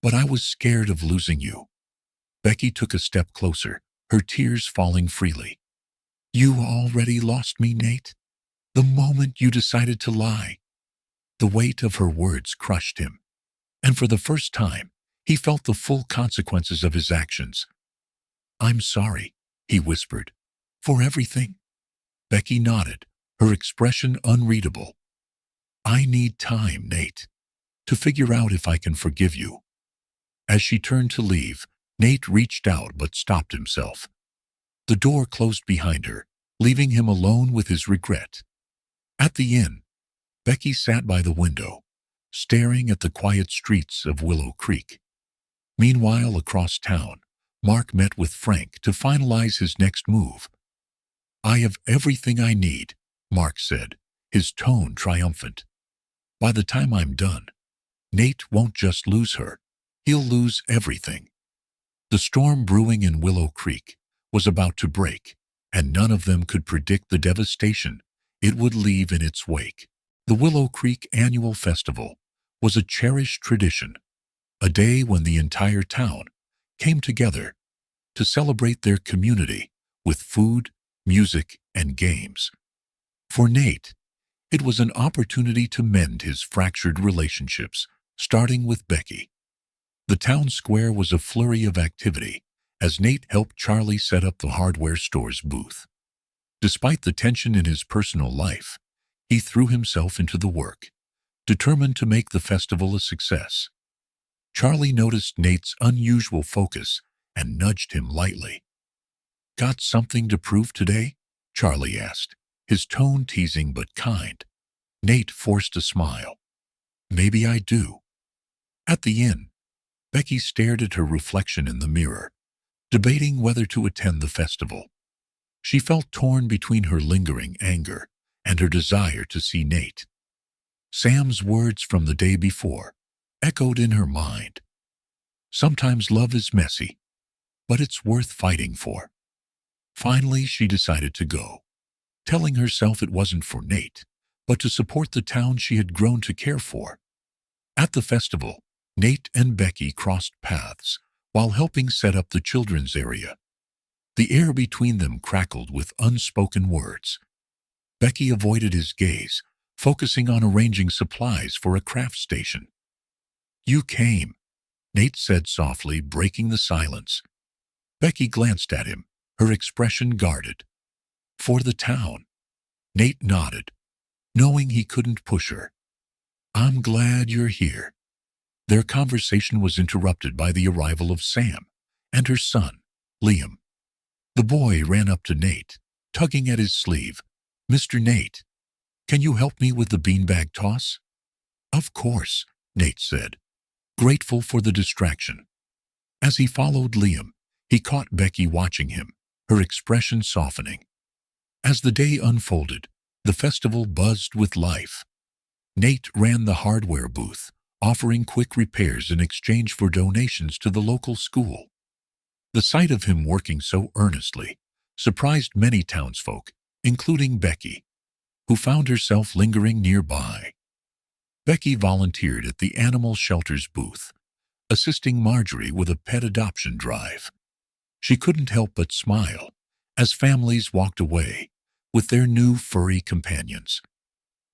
but I was scared of losing you. Becky took a step closer, her tears falling freely. You already lost me, Nate. The moment you decided to lie. The weight of her words crushed him, and for the first time, he felt the full consequences of his actions. I'm sorry, he whispered. For everything? Becky nodded, her expression unreadable. I need time, Nate, to figure out if I can forgive you. As she turned to leave, Nate reached out but stopped himself. The door closed behind her, leaving him alone with his regret. At the inn, Becky sat by the window, staring at the quiet streets of Willow Creek. Meanwhile, across town, Mark met with Frank to finalize his next move. I have everything I need, Mark said, his tone triumphant. By the time I'm done, Nate won't just lose her, he'll lose everything. The storm brewing in Willow Creek was about to break, and none of them could predict the devastation it would leave in its wake. The Willow Creek Annual Festival was a cherished tradition, a day when the entire town came together to celebrate their community with food, music, and games. For Nate, it was an opportunity to mend his fractured relationships, starting with Becky. The town square was a flurry of activity as Nate helped Charlie set up the hardware store's booth. Despite the tension in his personal life, he threw himself into the work, determined to make the festival a success. Charlie noticed Nate's unusual focus and nudged him lightly. Got something to prove today? Charlie asked, his tone teasing but kind. Nate forced a smile. Maybe I do. At the inn, Becky stared at her reflection in the mirror, debating whether to attend the festival. She felt torn between her lingering anger and her desire to see Nate. Sam's words from the day before echoed in her mind. Sometimes love is messy, but it's worth fighting for. Finally, she decided to go, telling herself it wasn't for Nate, but to support the town she had grown to care for. At the festival, Nate and Becky crossed paths while helping set up the children's area. The air between them crackled with unspoken words. Becky avoided his gaze, focusing on arranging supplies for a craft station. You came, Nate said softly, breaking the silence. Becky glanced at him, her expression guarded. For the town. Nate nodded, knowing he couldn't push her. I'm glad you're here. Their conversation was interrupted by the arrival of Sam and her son, Liam. The boy ran up to Nate, tugging at his sleeve. Mr. Nate, can you help me with the beanbag toss? Of course, Nate said, grateful for the distraction. As he followed Liam, he caught Becky watching him, her expression softening. As the day unfolded, the festival buzzed with life. Nate ran the hardware booth, offering quick repairs in exchange for donations to the local school. The sight of him working so earnestly surprised many townsfolk, including Becky, who found herself lingering nearby. Becky volunteered at the animal shelter's booth, assisting Marjorie with a pet adoption drive. She couldn't help but smile as families walked away with their new furry companions.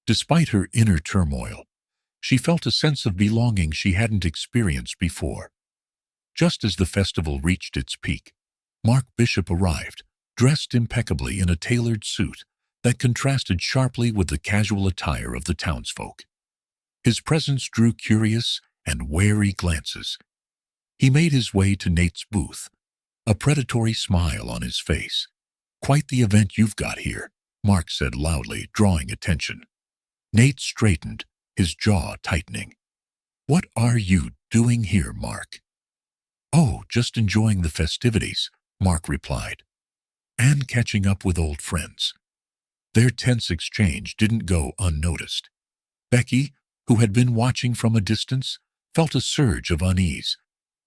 Despite her inner turmoil, she felt a sense of belonging she hadn't experienced before. Just as the festival reached its peak, Mark Bishop arrived, dressed impeccably in a tailored suit that contrasted sharply with the casual attire of the townsfolk. His presence drew curious and wary glances. He made his way to Nate's booth, a predatory smile on his face. Quite the event you've got here, Mark said loudly, drawing attention. Nate straightened, his jaw tightening. What are you doing here, Mark? Oh, just enjoying the festivities, Mark replied, and catching up with old friends. Their tense exchange didn't go unnoticed. Becky, who had been watching from a distance, felt a surge of unease.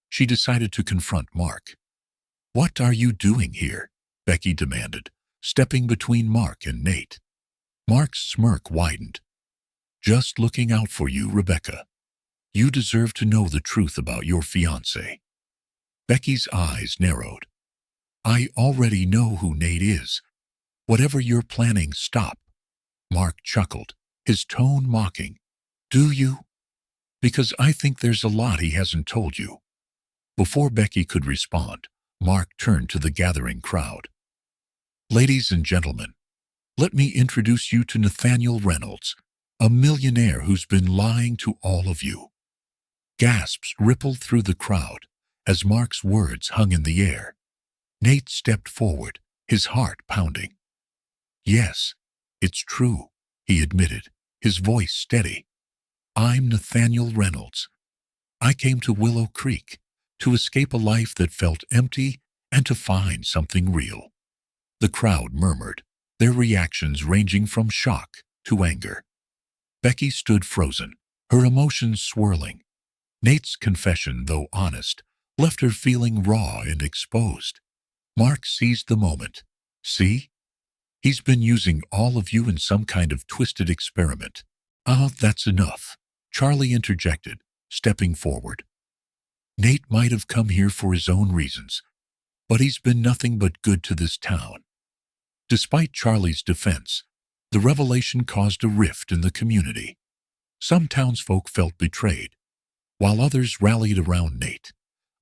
She decided to confront Mark. What are you doing here? Becky demanded, stepping between Mark and Nate. Mark's smirk widened. Just looking out for you, Rebecca. You deserve to know the truth about your fiancé. Becky's eyes narrowed. I already know who Nate is. Whatever you're planning, stop. Mark chuckled, his tone mocking. Do you? Because I think there's a lot he hasn't told you. Before Becky could respond, Mark turned to the gathering crowd. Ladies and gentlemen, let me introduce you to Nathaniel Reynolds, a millionaire who's been lying to all of you. Gasps rippled through the crowd as Mark's words hung in the air. Nate stepped forward, his heart pounding. Yes, it's true, he admitted, his voice steady. I'm Nathaniel Reynolds. I came to Willow Creek to escape a life that felt empty and to find something real. The crowd murmured, their reactions ranging from shock to anger. Becky stood frozen, her emotions swirling. Nate's confession, though honest, left her feeling raw and exposed. Mark seized the moment. See? He's been using all of you in some kind of twisted experiment. That's enough, Charlie interjected, stepping forward. Nate might have come here for his own reasons, but he's been nothing but good to this town. Despite Charlie's defense, the revelation caused a rift in the community. Some townsfolk felt betrayed, while others rallied around Nate,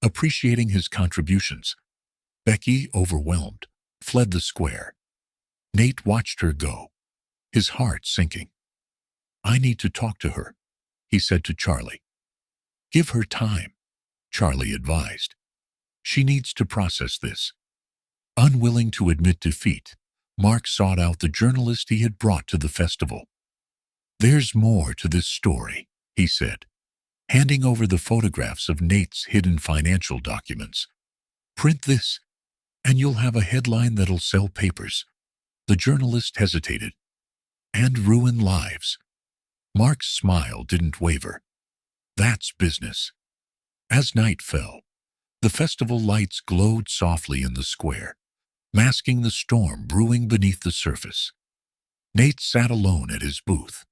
appreciating his contributions. Becky, overwhelmed, fled the square. Nate watched her go, his heart sinking. I need to talk to her, he said to Charlie. Give her time, Charlie advised. She needs to process this. Unwilling to admit defeat, Mark sought out the journalist he had brought to the festival. There's more to this story, he said, handing over the photographs of Nate's hidden financial documents. Print this, and you'll have a headline that'll sell papers. The journalist hesitated. And ruin lives. Mark's smile didn't waver. That's business. As night fell, the festival lights glowed softly in the square, masking the storm brewing beneath the surface. Nate sat alone at his booth,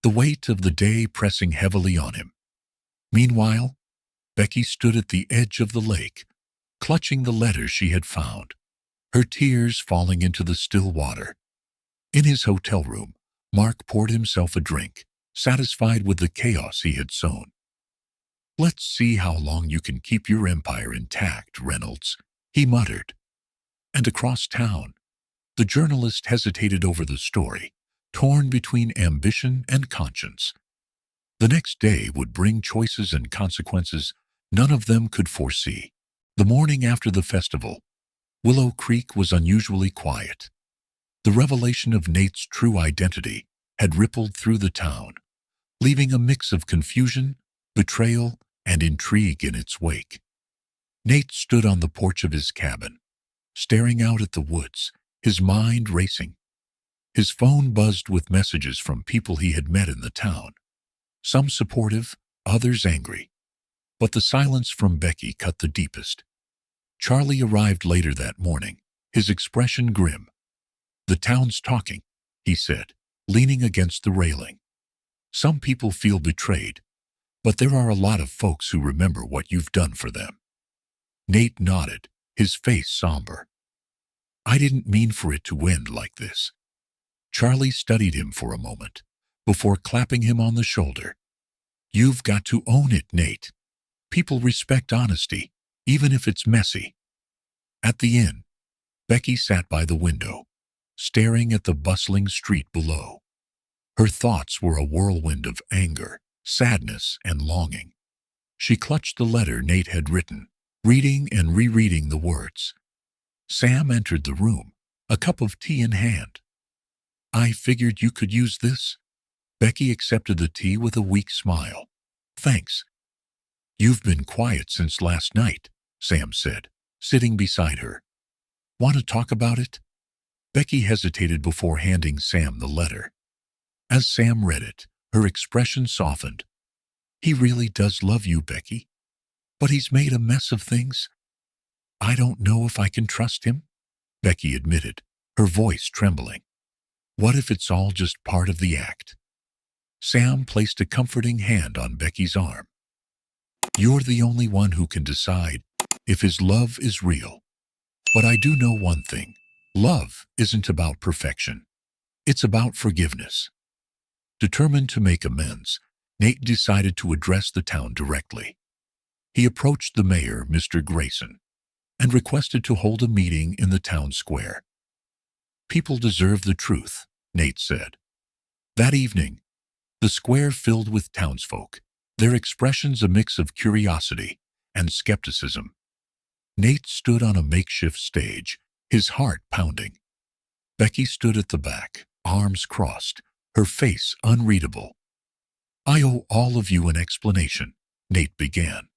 the weight of the day pressing heavily on him. Meanwhile, Becky stood at the edge of the lake, clutching the letter she had found, her tears falling into the still water. In his hotel room, Mark poured himself a drink, satisfied with the chaos he had sown. Let's see how long you can keep your empire intact, Reynolds, he muttered. And across town, the journalist hesitated over the story, torn between ambition and conscience. The next day would bring choices and consequences none of them could foresee. The morning after the festival, Willow Creek was unusually quiet. The revelation of Nate's true identity had rippled through the town, leaving a mix of confusion, betrayal, and intrigue in its wake. Nate stood on the porch of his cabin, staring out at the woods, his mind racing. His phone buzzed with messages from people he had met in the town, some supportive, others angry. But the silence from Becky cut the deepest. Charlie arrived later that morning, his expression grim. The town's talking, he said, leaning against the railing. Some people feel betrayed, but there are a lot of folks who remember what you've done for them. Nate nodded, his face somber. I didn't mean for it to end like this. Charlie studied him for a moment, before clapping him on the shoulder. You've got to own it, Nate. People respect honesty, even if it's messy. At the inn, Becky sat by the window, staring at the bustling street below. Her thoughts were a whirlwind of anger, sadness, and longing. She clutched the letter Nate had written, reading and rereading the words. Sam entered the room, a cup of tea in hand. I figured you could use this. Becky accepted the tea with a weak smile. Thanks. You've been quiet since last night, Sam said, sitting beside her. Want to talk about it? Becky hesitated before handing Sam the letter. As Sam read it, her expression softened. He really does love you, Becky. But he's made a mess of things. I don't know if I can trust him, Becky admitted, her voice trembling. What if it's all just part of the act? Sam placed a comforting hand on Becky's arm. You're the only one who can decide. if his love is real. But I do know one thing. Love isn't about perfection. It's about forgiveness. Determined to make amends, Nate decided to address the town directly. He approached the mayor, Mr. Grayson, and requested to hold a meeting in the town square. People deserve the truth, Nate said. That evening, the square filled with townsfolk, their expressions a mix of curiosity and skepticism. Nate stood on a makeshift stage, his heart pounding. Becky stood at the back, arms crossed, her face unreadable. I owe all of you an explanation, Nate began,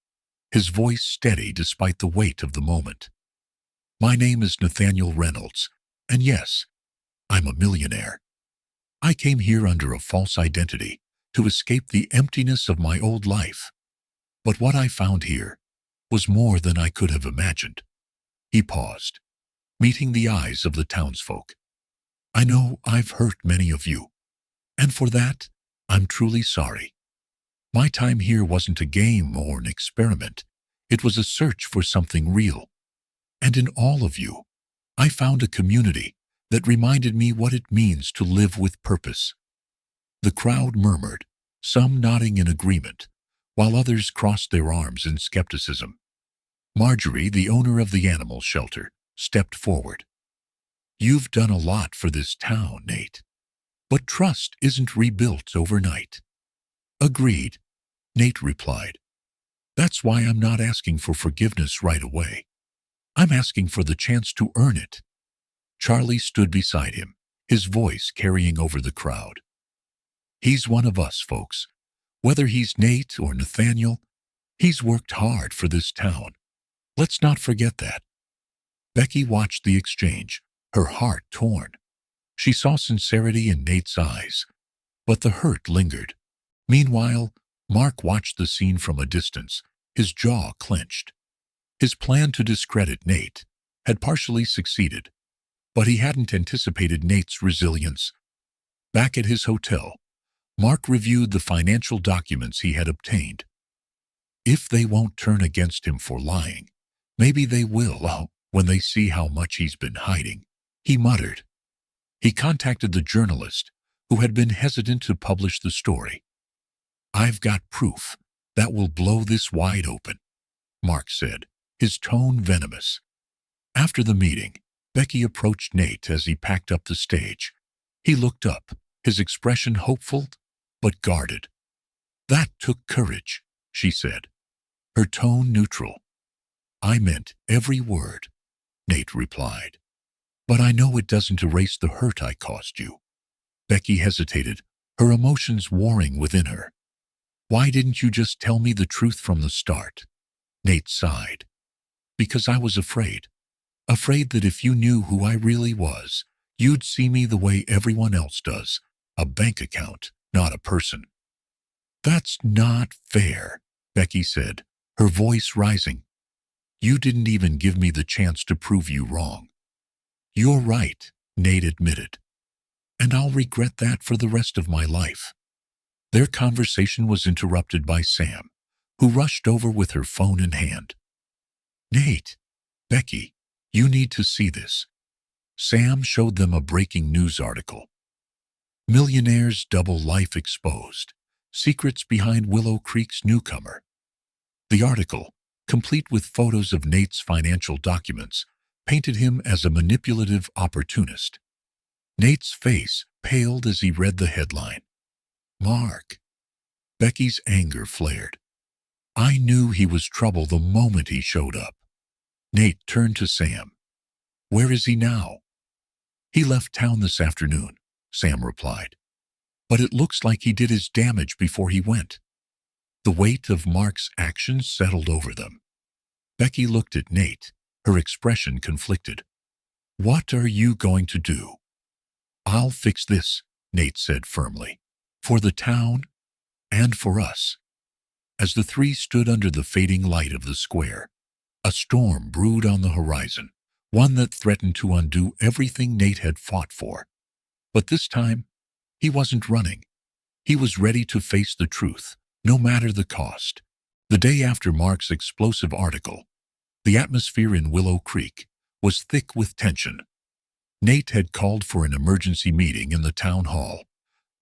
his voice steady despite the weight of the moment. My name is Nathaniel Reynolds, and yes, I'm a millionaire. I came here under a false identity to escape the emptiness of my old life. But what I found here was more than I could have imagined. He paused, meeting the eyes of the townsfolk. I know I've hurt many of you, and for that, I'm truly sorry. My time here wasn't a game or an experiment. It was a search for something real. And in all of you, I found a community that reminded me what it means to live with purpose. The crowd murmured, some nodding in agreement, while others crossed their arms in skepticism. Marjorie, the owner of the animal shelter, stepped forward. You've done a lot for this town, Nate. But trust isn't rebuilt overnight. Agreed, Nate replied. That's why I'm not asking for forgiveness right away. I'm asking for the chance to earn it. Charlie stood beside him, his voice carrying over the crowd. He's one of us, folks. Whether he's Nate or Nathaniel, he's worked hard for this town. Let's not forget that. Becky watched the exchange, her heart torn. She saw sincerity in Nate's eyes, but the hurt lingered. Meanwhile, Mark watched the scene from a distance, his jaw clenched. His plan to discredit Nate had partially succeeded, but he hadn't anticipated Nate's resilience. Back at his hotel, Mark reviewed the financial documents he had obtained. If they won't turn against him for lying, maybe they will when they see how much he's been hiding, he muttered. He contacted the journalist who had been hesitant to publish the story. I've got proof that will blow this wide open, Mark said, his tone venomous. After the meeting, Becky approached Nate as he packed up the stage. He looked up, his expression hopeful but guarded. That took courage, she said, her tone neutral. I meant every word, Nate replied. But I know it doesn't erase the hurt I caused you. Becky hesitated, her emotions warring within her. Why didn't you just tell me the truth from the start? Nate sighed. Because I was afraid. Afraid that if you knew who I really was, you'd see me the way everyone else does, a bank account, not a person. That's not fair, Becky said, her voice rising. You didn't even give me the chance to prove you wrong. You're right, Nate admitted. And I'll regret that for the rest of my life. Their conversation was interrupted by Sam, who rushed over with her phone in hand. Nate, Becky, you need to see this. Sam showed them a breaking news article. Millionaire's double life exposed. Secrets behind Willow Creek's newcomer. The article, complete with photos of Nate's financial documents, painted him as a manipulative opportunist. Nate's face paled as he read the headline. Mark. Becky's anger flared. I knew he was trouble the moment he showed up. Nate turned to Sam. Where is he now? He left town this afternoon, Sam replied. But it looks like he did his damage before he went. The weight of Mark's actions settled over them. Becky looked at Nate, her expression conflicted. What are you going to do? I'll fix this, Nate said firmly. For the town and for us. As the three stood under the fading light of the square, a storm brewed on the horizon, one that threatened to undo everything Nate had fought for. But this time, he wasn't running. He was ready to face the truth, no matter the cost. The day after Mark's explosive article, The atmosphere in Willow Creek was thick with tension. Nate had called for an emergency meeting in the town hall,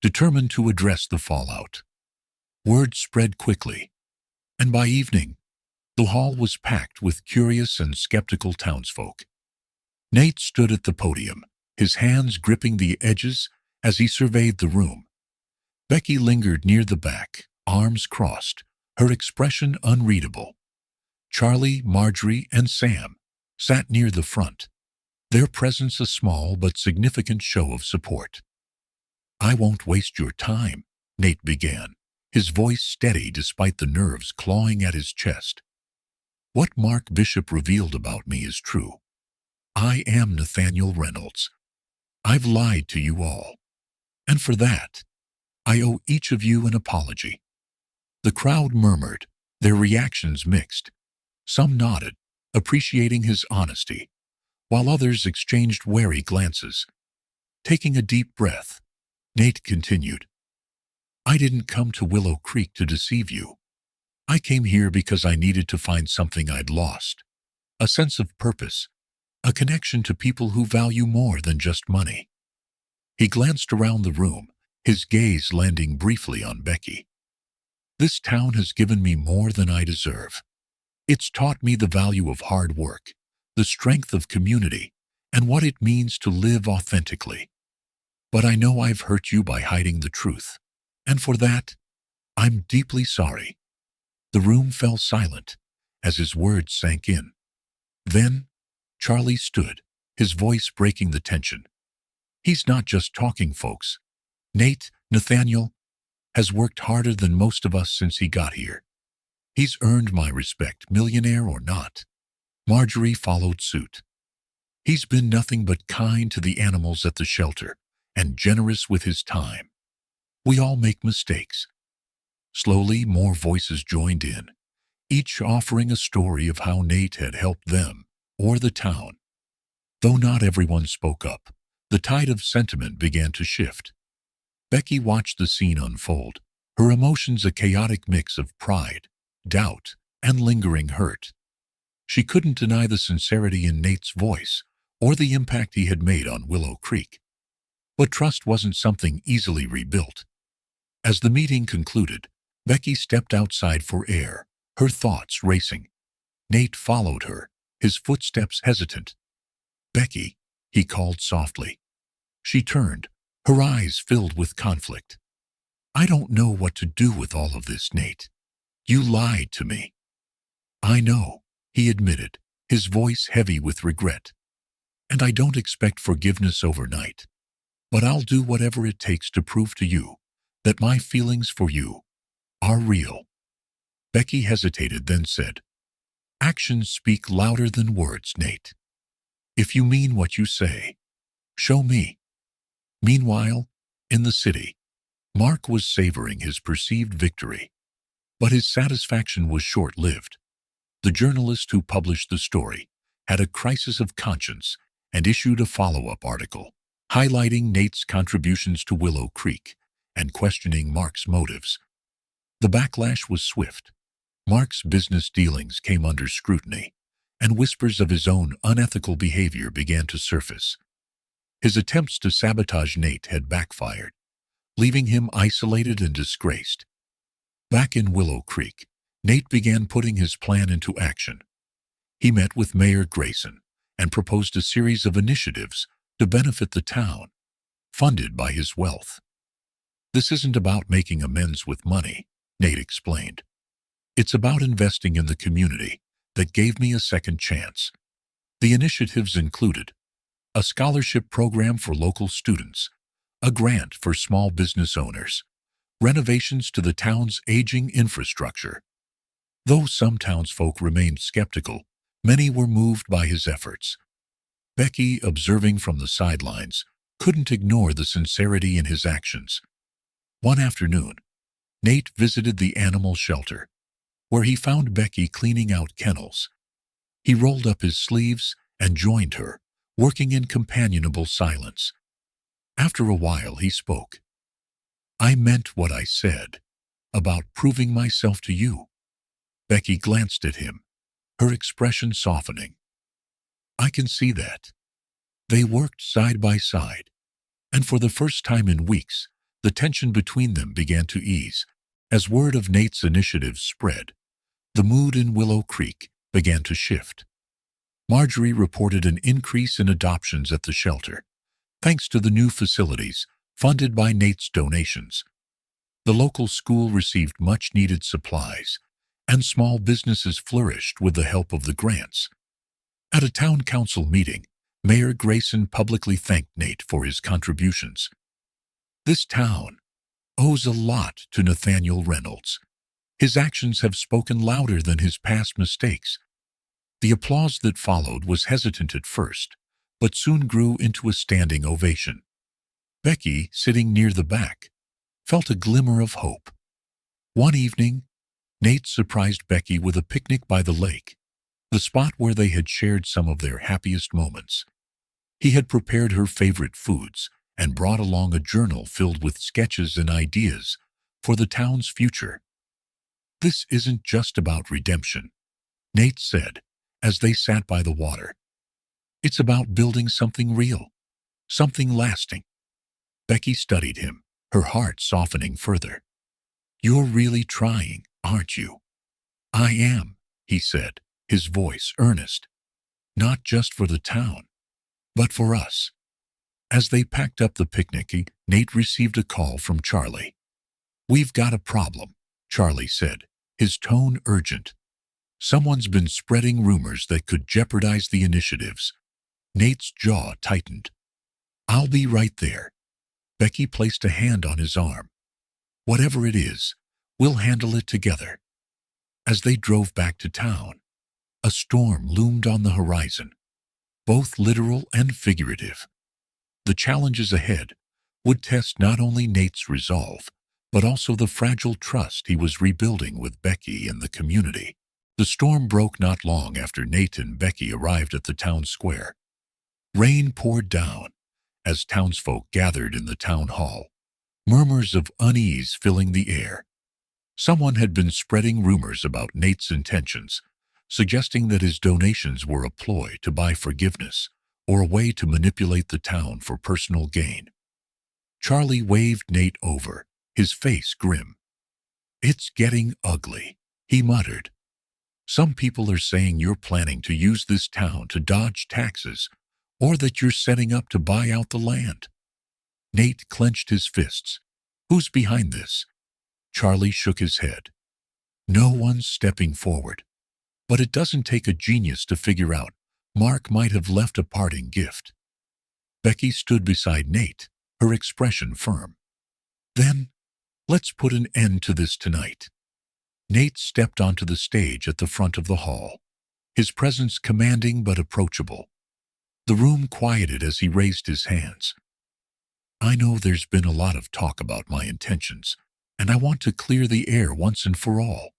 determined to address the fallout. Word spread quickly, and by evening, the hall was packed with curious and skeptical townsfolk. Nate stood at the podium, his hands gripping the edges as he surveyed the room. Becky lingered near the back, arms crossed, her expression unreadable. Charlie, Marjorie, and Sam sat near the front, their presence a small but significant show of support. "I won't waste your time," Nate began, his voice steady despite the nerves clawing at his chest. "What Mark Bishop revealed about me is true. I am Nathaniel Reynolds. I've lied to you all. And for that, I owe each of you an apology." The crowd murmured, their reactions mixed. Some nodded, appreciating his honesty, while others exchanged wary glances. Taking a deep breath, Nate continued, "I didn't come to Willow Creek to deceive you. I came here because I needed to find something I'd lost, a sense of purpose, a connection to people who value more than just money." He glanced around the room, his gaze landing briefly on Becky. "This town has given me more than I deserve. It's taught me the value of hard work, the strength of community, and what it means to live authentically. But I know I've hurt you by hiding the truth, and for that, I'm deeply sorry." The room fell silent as his words sank in. Then, Charlie stood, his voice breaking the tension. "He's not just talking, folks. Nathaniel, has worked harder than most of us since he got here. He's earned my respect, millionaire or not." Marjorie followed suit. "He's been nothing but kind to the animals at the shelter and generous with his time. We all make mistakes." Slowly, more voices joined in, each offering a story of how Nate had helped them or the town. Though not everyone spoke up, the tide of sentiment began to shift. Becky watched the scene unfold, her emotions a chaotic mix of pride, doubt, and lingering hurt. She couldn't deny the sincerity in Nate's voice or the impact he had made on Willow Creek. But trust wasn't something easily rebuilt. As the meeting concluded, Becky stepped outside for air, her thoughts racing. Nate followed her, his footsteps hesitant. "Becky," he called softly. She turned, her eyes filled with conflict. "I don't know what to do with all of this, Nate. You lied to me." "I know," he admitted, his voice heavy with regret. "And I don't expect forgiveness overnight. But I'll do whatever it takes to prove to you that my feelings for you are real." Becky hesitated, then said, "Actions speak louder than words, Nate. If you mean what you say, show me." Meanwhile, in the city, Mark was savoring his perceived victory. But his satisfaction was short-lived. The journalist who published the story had a crisis of conscience and issued a follow-up article, highlighting Nate's contributions to Willow Creek and questioning Mark's motives. The backlash was swift. Mark's business dealings came under scrutiny, and whispers of his own unethical behavior began to surface. His attempts to sabotage Nate had backfired, leaving him isolated and disgraced. Back in Willow Creek, Nate began putting his plan into action. He met with Mayor Grayson and proposed a series of initiatives to benefit the town, funded by his wealth. "This isn't about making amends with money," Nate explained. "It's about investing in the community that gave me a second chance." The initiatives included a scholarship program for local students, a grant for small business owners, renovations to the town's aging infrastructure. Though some townsfolk remained skeptical, many were moved by his efforts. Becky, observing from the sidelines, couldn't ignore the sincerity in his actions. One afternoon, Nate visited the animal shelter, where he found Becky cleaning out kennels. He rolled up his sleeves and joined her, working in companionable silence. After a while, he spoke. "I meant what I said about proving myself to you." Becky glanced at him, her expression softening. I can see that. They worked side by side, and for the first time in weeks, the tension between them began to ease. As word of Nate's initiative spread, the mood in Willow Creek began to shift. Marjorie reported an increase in adoptions at the shelter, thanks to the new facilities funded by Nate's donations. The local school received much-needed supplies, and small businesses flourished with the help of the grants. At a town council meeting, Mayor Grayson publicly thanked Nate for his contributions. This town owes a lot to Nathaniel Reynolds. His actions have spoken louder than his past mistakes. The applause that followed was hesitant at first, but soon grew into a standing ovation. Becky, sitting near the back, felt a glimmer of hope. One evening, Nate surprised Becky with a picnic by the lake, the spot where they had shared some of their happiest moments. He had prepared her favorite foods and brought along a journal filled with sketches and ideas for the town's future. "This isn't just about redemption," Nate said as they sat by the water. "It's about building something real, something lasting." Becky studied him, her heart softening further. "You're really trying, aren't you?" "I am," he said, his voice earnest. "Not just for the town, but for us." As they packed up the picnic, Nate received a call from Charlie. "We've got a problem," Charlie said, his tone urgent. "Someone's been spreading rumors that could jeopardize the initiatives." Nate's jaw tightened. "I'll be right there." Becky placed a hand on his arm. "Whatever it is, we'll handle it together." As they drove back to town, a storm loomed on the horizon, both literal and figurative. The challenges ahead would test not only Nate's resolve, but also the fragile trust he was rebuilding with Becky and the community. The storm broke not long after Nate and Becky arrived at the town square. Rain poured down as townsfolk gathered in the town hall, murmurs of unease filling the air. Someone had been spreading rumors about Nate's intentions, suggesting that his donations were a ploy to buy forgiveness or a way to manipulate the town for personal gain. Charlie waved Nate over, his face grim. "It's getting ugly," he muttered. "Some people are saying you're planning to use this town to dodge taxes, or that you're setting up to buy out the land." Nate clenched his fists. "Who's behind this?" Charlie shook his head. "No one's stepping forward. But it doesn't take a genius to figure out Mark might have left a parting gift." Becky stood beside Nate, her expression firm. "Then, let's put an end to this tonight." Nate stepped onto the stage at the front of the hall, his presence commanding but approachable. The room quieted as he raised his hands. "I know there's been a lot of talk about my intentions, and I want to clear the air once and for all."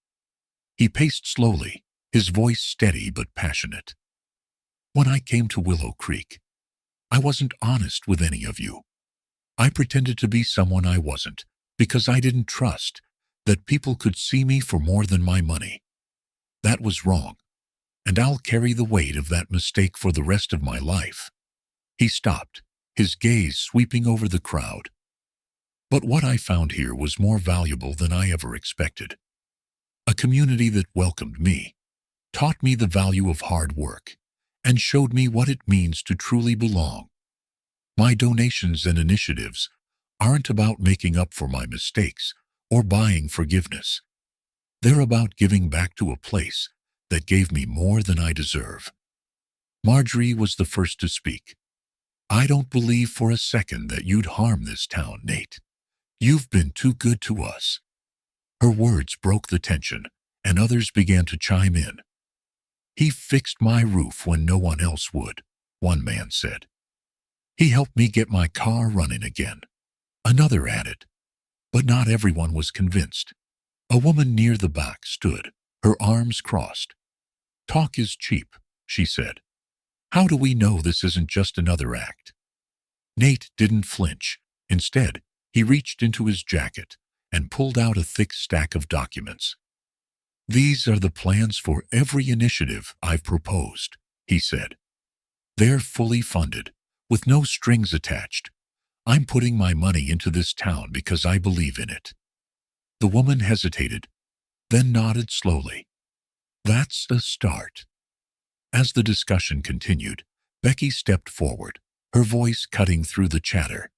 He paced slowly, his voice steady but passionate. "When I came to Willow Creek, I wasn't honest with any of you. I pretended to be someone I wasn't because I didn't trust that people could see me for more than my money. That was wrong, and I'll carry the weight of that mistake for the rest of my life." He stopped, his gaze sweeping over the crowd. "But what I found here was more valuable than I ever expected. A community that welcomed me, taught me the value of hard work, and showed me what it means to truly belong. My donations and initiatives aren't about making up for my mistakes or buying forgiveness. They're about giving back to a place that gave me more than I deserve." Marjorie was the first to speak. "I don't believe for a second that you'd harm this town, Nate. You've been too good to us." Her words broke the tension, and others began to chime in. "He fixed my roof when no one else would," one man said. "He helped me get my car running again," another added. But not everyone was convinced. A woman near the back stood, her arms crossed. "Talk is cheap," she said. "How do we know this isn't just another act?" Nate didn't flinch. Instead, he reached into his jacket and pulled out a thick stack of documents. "These are the plans for every initiative I've proposed," he said. "They're fully funded, with no strings attached. I'm putting my money into this town because I believe in it." The woman hesitated, then nodded slowly. "That's a start." As the discussion continued, Becky stepped forward, her voice cutting through the chatter.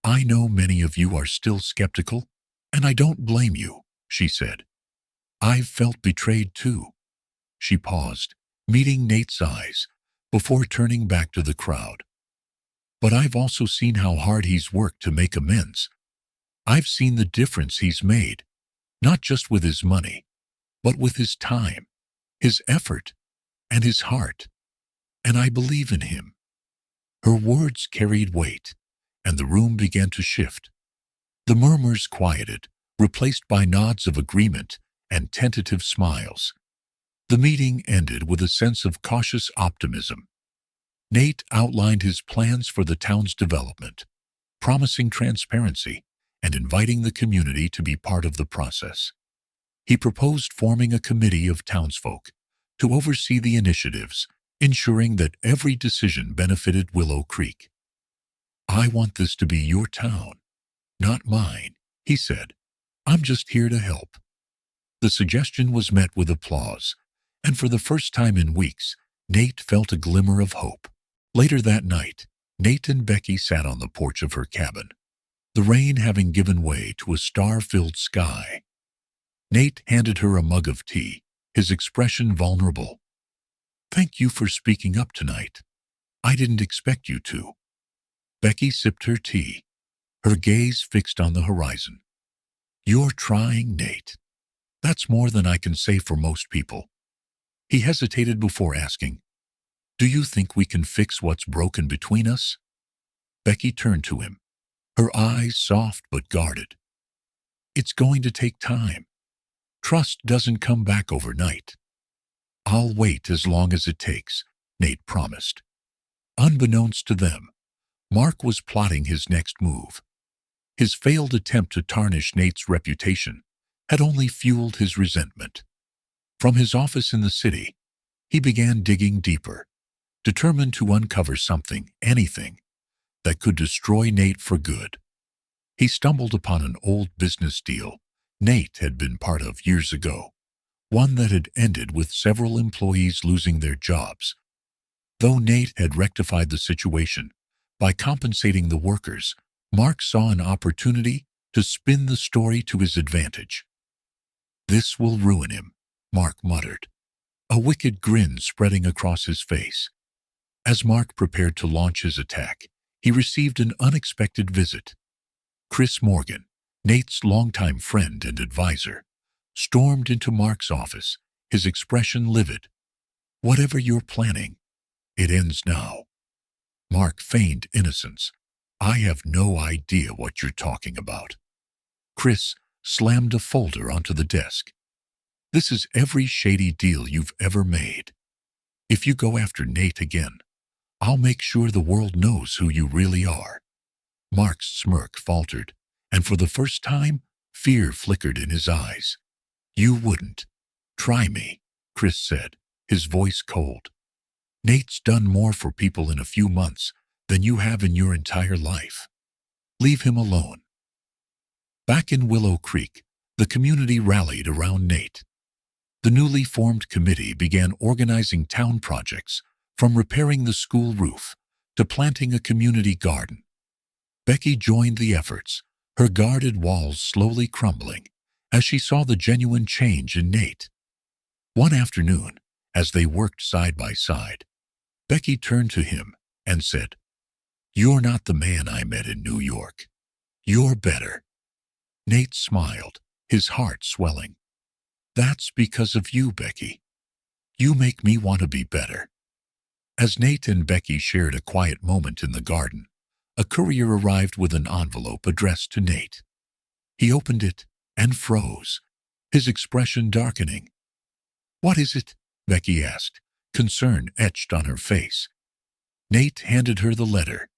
"I know many of you are still skeptical, and I don't blame you," she said. "I've felt betrayed too." She paused, meeting Nate's eyes, before turning back to the crowd. "But I've also seen how hard he's worked to make amends. I've seen the difference he's made, not just with his money, but with his time, his effort, and his heart. And I believe in him." Her words carried weight, and the room began to shift. The murmurs quieted, replaced by nods of agreement and tentative smiles. The meeting ended with a sense of cautious optimism. Nate outlined his plans for the town's development, promising transparency and inviting the community to be part of the process. He proposed forming a committee of townsfolk to oversee the initiatives, ensuring that every decision benefited Willow Creek. "I want this to be your town, not mine," he said. "I'm just here to help." The suggestion was met with applause, and for the first time in weeks, Nate felt a glimmer of hope. Later that night, Nate and Becky sat on the porch of her cabin, the rain having given way to a star-filled sky. Nate handed her a mug of tea, his expression vulnerable. "Thank you for speaking up tonight. I didn't expect you to." Becky sipped her tea, her gaze fixed on the horizon. "You're trying, Nate. That's more than I can say for most people." He hesitated before asking, "Do you think we can fix what's broken between us?" Becky turned to him, her eyes soft but guarded. "It's going to take time. Trust doesn't come back overnight." "I'll wait as long as it takes," Nate promised. Unbeknownst to them, Mark was plotting his next move. His failed attempt to tarnish Nate's reputation had only fueled his resentment. From his office in the city, he began digging deeper, determined to uncover something, anything, that could destroy Nate for good. He stumbled upon an old business deal Nate had been part of years ago, one that had ended with several employees losing their jobs. Though Nate had rectified the situation by compensating the workers, Mark saw an opportunity to spin the story to his advantage. "This will ruin him," Mark muttered, a wicked grin spreading across his face. As Mark prepared to launch his attack, he received an unexpected visit. Chris Morgan, Nate's longtime friend and advisor, stormed into Mark's office, his expression livid. "Whatever you're planning, it ends now." Mark feigned innocence. "I have no idea what you're talking about." Chris slammed a folder onto the desk. "This is every shady deal you've ever made. If you go after Nate again, I'll make sure the world knows who you really are." Mark's smirk faltered, and for the first time, fear flickered in his eyes. "You wouldn't. Try me," Chris said, his voice cold. "Nate's done more for people in a few months than you have in your entire life. Leave him alone." Back in Willow Creek, the community rallied around Nate. The newly formed committee began organizing town projects, from repairing the school roof to planting a community garden. Becky joined the efforts, her guarded walls slowly crumbling as she saw the genuine change in Nate. One afternoon, as they worked side by side, Becky turned to him and said, "You're not the man I met in New York. You're better." Nate smiled, his heart swelling. "That's because of you, Becky. You make me want to be better." As Nate and Becky shared a quiet moment in the garden, a courier arrived with an envelope addressed to Nate. He opened it and froze, his expression darkening. "What is it?" Becky asked, concern etched on her face. Nate handed her the letter.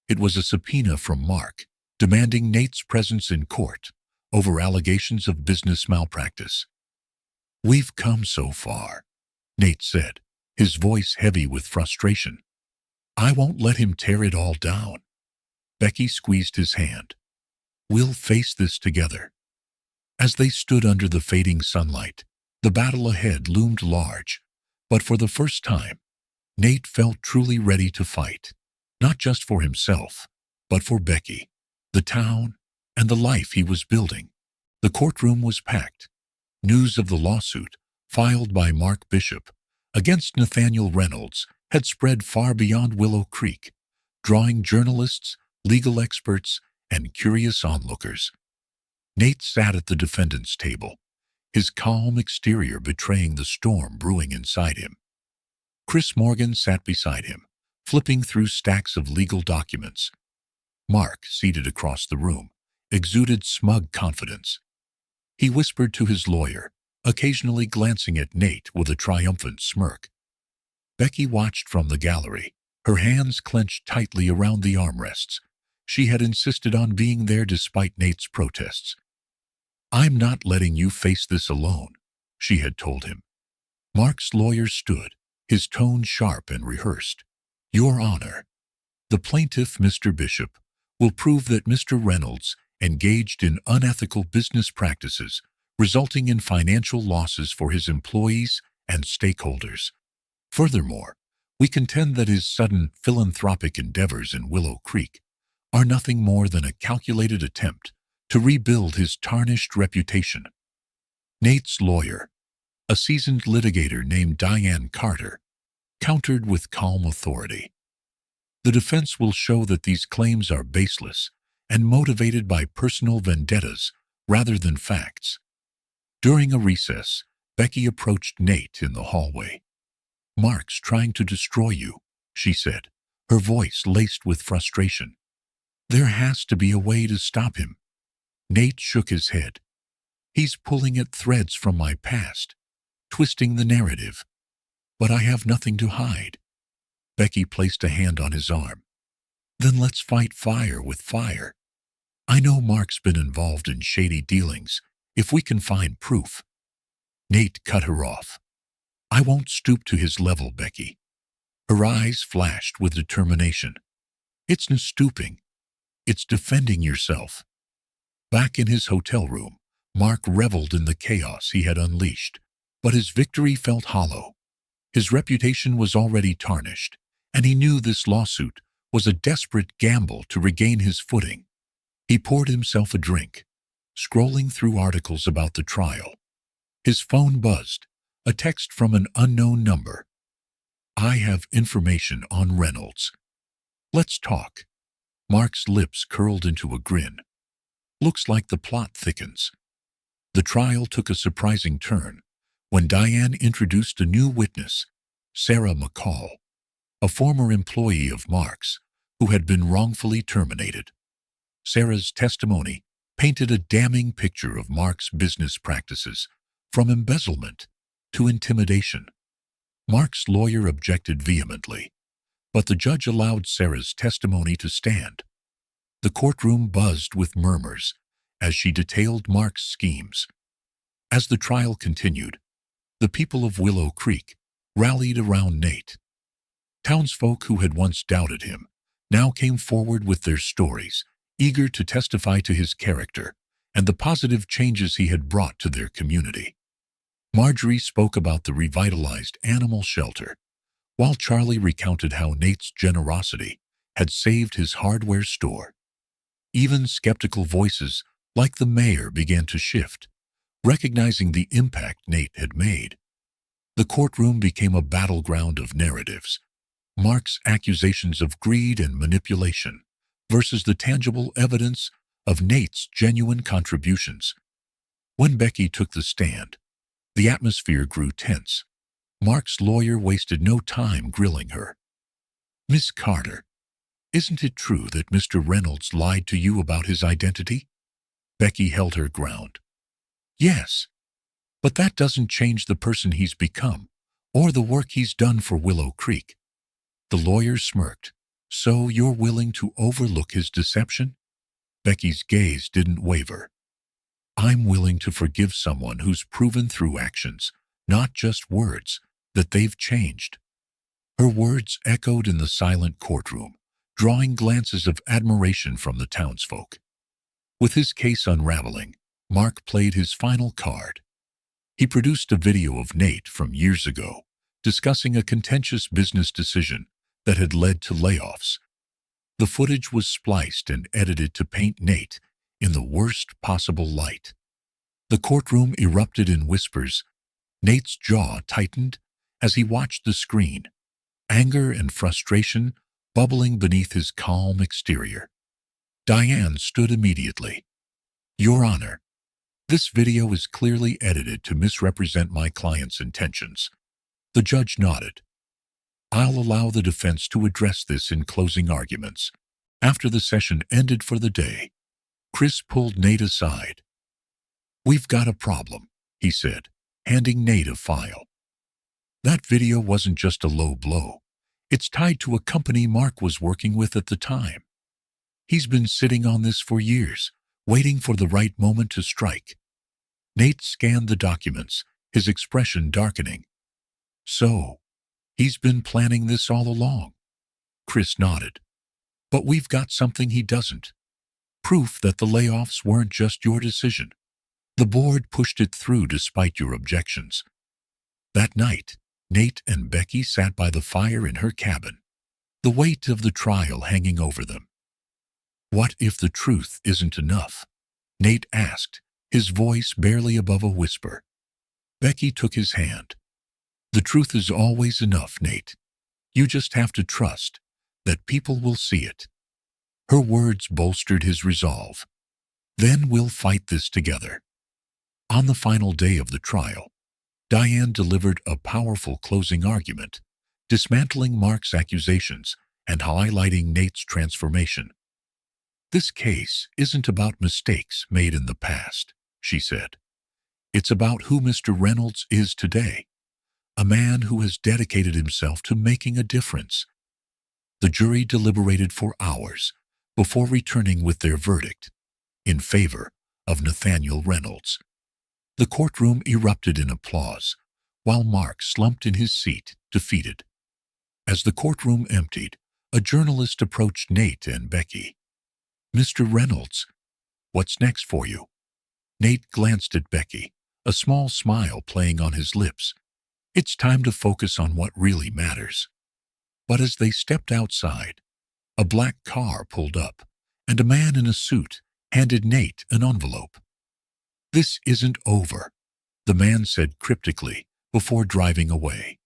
It was a subpoena from Mark, demanding Nate's presence in court over allegations of business malpractice. "We've come so far," Nate said, his voice heavy with frustration. "I won't let him tear it all down." Becky squeezed his hand. "We'll face this together." As they stood under the fading sunlight, the battle ahead loomed large, but for the first time, Nate felt truly ready to fight, not just for himself, but for Becky, the town, and the life he was building. The courtroom was packed. News of the lawsuit, filed by Mark Bishop against Nathaniel Reynolds, had spread far beyond Willow Creek, drawing journalists, legal experts, and curious onlookers. Nate sat at the defendant's table, his calm exterior betraying the storm brewing inside him. Chris Morgan sat beside him, flipping through stacks of legal documents. Mark, seated across the room, exuded smug confidence. He whispered to his lawyer, occasionally glancing at Nate with a triumphant smirk. Becky watched from the gallery, her hands clenched tightly around the armrests. She had insisted on being there despite Nate's protests. "I'm not letting you face this alone," she had told him. Mark's lawyer stood, his tone sharp and rehearsed. "Your Honor, the plaintiff, Mr. Bishop, will prove that Mr. Reynolds engaged in unethical business practices, resulting in financial losses for his employees and stakeholders. Furthermore, we contend that his sudden philanthropic endeavors in Willow Creek are nothing more than a calculated attempt to rebuild his tarnished reputation." Nate's lawyer, a seasoned litigator named Diane Carter, countered with calm authority. "The defense will show that these claims are baseless and motivated by personal vendettas rather than facts." During a recess, Becky approached Nate in the hallway. "Mark's trying to destroy you," she said, her voice laced with frustration. "There has to be a way to stop him." Nate shook his head. "He's pulling at threads from my past, twisting the narrative. But I have nothing to hide." Becky placed a hand on his arm. "Then let's fight fire with fire. I know Mark's been involved in shady dealings, if we can find proof." Nate cut her off. "I won't stoop to his level, Becky." Her eyes flashed with determination. "It's no stooping. It's defending yourself." Back in his hotel room, Mark reveled in the chaos he had unleashed, but his victory felt hollow. His reputation was already tarnished, and he knew this lawsuit was a desperate gamble to regain his footing. He poured himself a drink, scrolling through articles about the trial. His phone buzzed, a text from an unknown number. "I have information on Reynolds. Let's talk." Mark's lips curled into a grin. "Looks like the plot thickens." The trial took a surprising turn when Diane introduced a new witness, Sarah McCall, a former employee of Mark's who had been wrongfully terminated. Sarah's testimony painted a damning picture of Mark's business practices, from embezzlement to intimidation. Mark's lawyer objected vehemently, but the judge allowed Sarah's testimony to stand. The courtroom buzzed with murmurs as she detailed Mark's schemes. As the trial continued, the people of Willow Creek rallied around Nate. Townsfolk who had once doubted him now came forward with their stories, eager to testify to his character and the positive changes he had brought to their community. Marjorie spoke about the revitalized animal shelter, while Charlie recounted how Nate's generosity had saved his hardware store. Even skeptical voices like the mayor began to shift, recognizing the impact Nate had made. The courtroom became a battleground of narratives, Mark's accusations of greed and manipulation versus the tangible evidence of Nate's genuine contributions. When Becky took the stand, the atmosphere grew tense. Mark's lawyer wasted no time grilling her. "Miss Carter, isn't it true that Mr. Reynolds lied to you about his identity?" Becky held her ground. "Yes, but that doesn't change the person he's become or the work he's done for Willow Creek." The lawyer smirked. "So you're willing to overlook his deception?" Becky's gaze didn't waver. I'm willing to forgive someone who's proven through actions, not just words, that they've changed. Her words echoed in the silent courtroom, drawing glances of admiration from the townsfolk. With his case unraveling, Mark played his final card. He produced a video of Nate from years ago, discussing a contentious business decision that had led to layoffs. The footage was spliced and edited to paint Nate in the worst possible light. The courtroom erupted in whispers. Nate's jaw tightened as he watched the screen, anger and frustration bubbling beneath his calm exterior. Diane stood immediately. "Your Honor, this video is clearly edited to misrepresent my client's intentions." The judge nodded. "I'll allow the defense to address this in closing arguments." After the session ended for the day, Chris pulled Nate aside. "We've got a problem," he said, handing Nate a file. "That video wasn't just a low blow. It's tied to a company Mark was working with at the time. He's been sitting on this for years, waiting for the right moment to strike." Nate scanned the documents, his expression darkening. "So, he's been planning this all along?" Chris nodded. "But we've got something he doesn't. Proof that the layoffs weren't just your decision. The board pushed it through despite your objections." That night, Nate and Becky sat by the fire in her cabin, the weight of the trial hanging over them. "What if the truth isn't enough?" Nate asked, his voice barely above a whisper. Becky took his hand. "The truth is always enough, Nate. You just have to trust that people will see it." Her words bolstered his resolve. "Then we'll fight this together." On the final day of the trial, Diane delivered a powerful closing argument, dismantling Mark's accusations and highlighting Nate's transformation. "This case isn't about mistakes made in the past," she said. "It's about who Mr. Reynolds is today, a man who has dedicated himself to making a difference." The jury deliberated for hours before returning with their verdict in favor of Nathaniel Reynolds. The courtroom erupted in applause, while Mark slumped in his seat, defeated. As the courtroom emptied, a journalist approached Nate and Becky. "Mr. Reynolds, what's next for you?" Nate glanced at Becky, a small smile playing on his lips. "It's time to focus on what really matters." But as they stepped outside, a black car pulled up, and a man in a suit handed Nate an envelope. "This isn't over," the man said cryptically before driving away.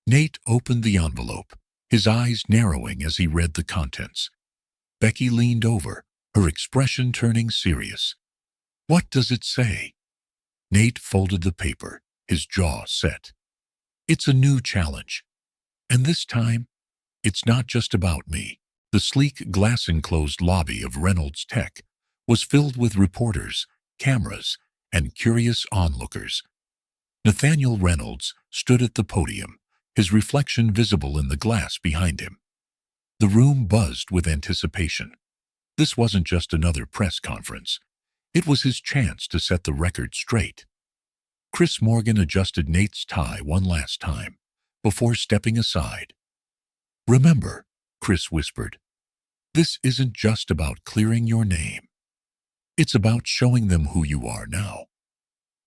Nate opened the envelope, his eyes narrowing as he read the contents. Becky leaned over, her expression turning serious. "What does it say?" Nate folded the paper, his jaw set. "It's a new challenge. And this time, it's not just about me." The sleek, glass-enclosed lobby of Reynolds Tech was filled with reporters, cameras, and curious onlookers. Nathaniel Reynolds stood at the podium, his reflection visible in the glass behind him. The room buzzed with anticipation. This wasn't just another press conference. It was his chance to set the record straight. Chris Morgan adjusted Nate's tie one last time before stepping aside. "Remember," Chris whispered, "this isn't just about clearing your name. It's about showing them who you are now."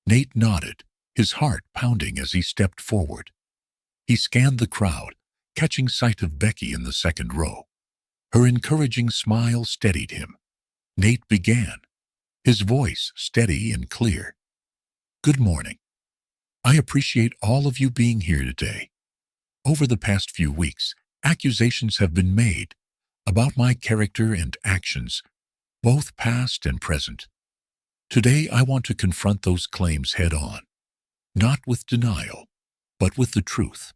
Nate nodded, his heart pounding as he stepped forward. He scanned the crowd, catching sight of Becky in the second row. Her encouraging smile steadied him. Nate began, his voice steady and clear. "Good morning. I appreciate all of you being here today. Over the past few weeks, accusations have been made about my character and actions, both past and present. Today I want to confront those claims head-on, not with denial, but with the truth."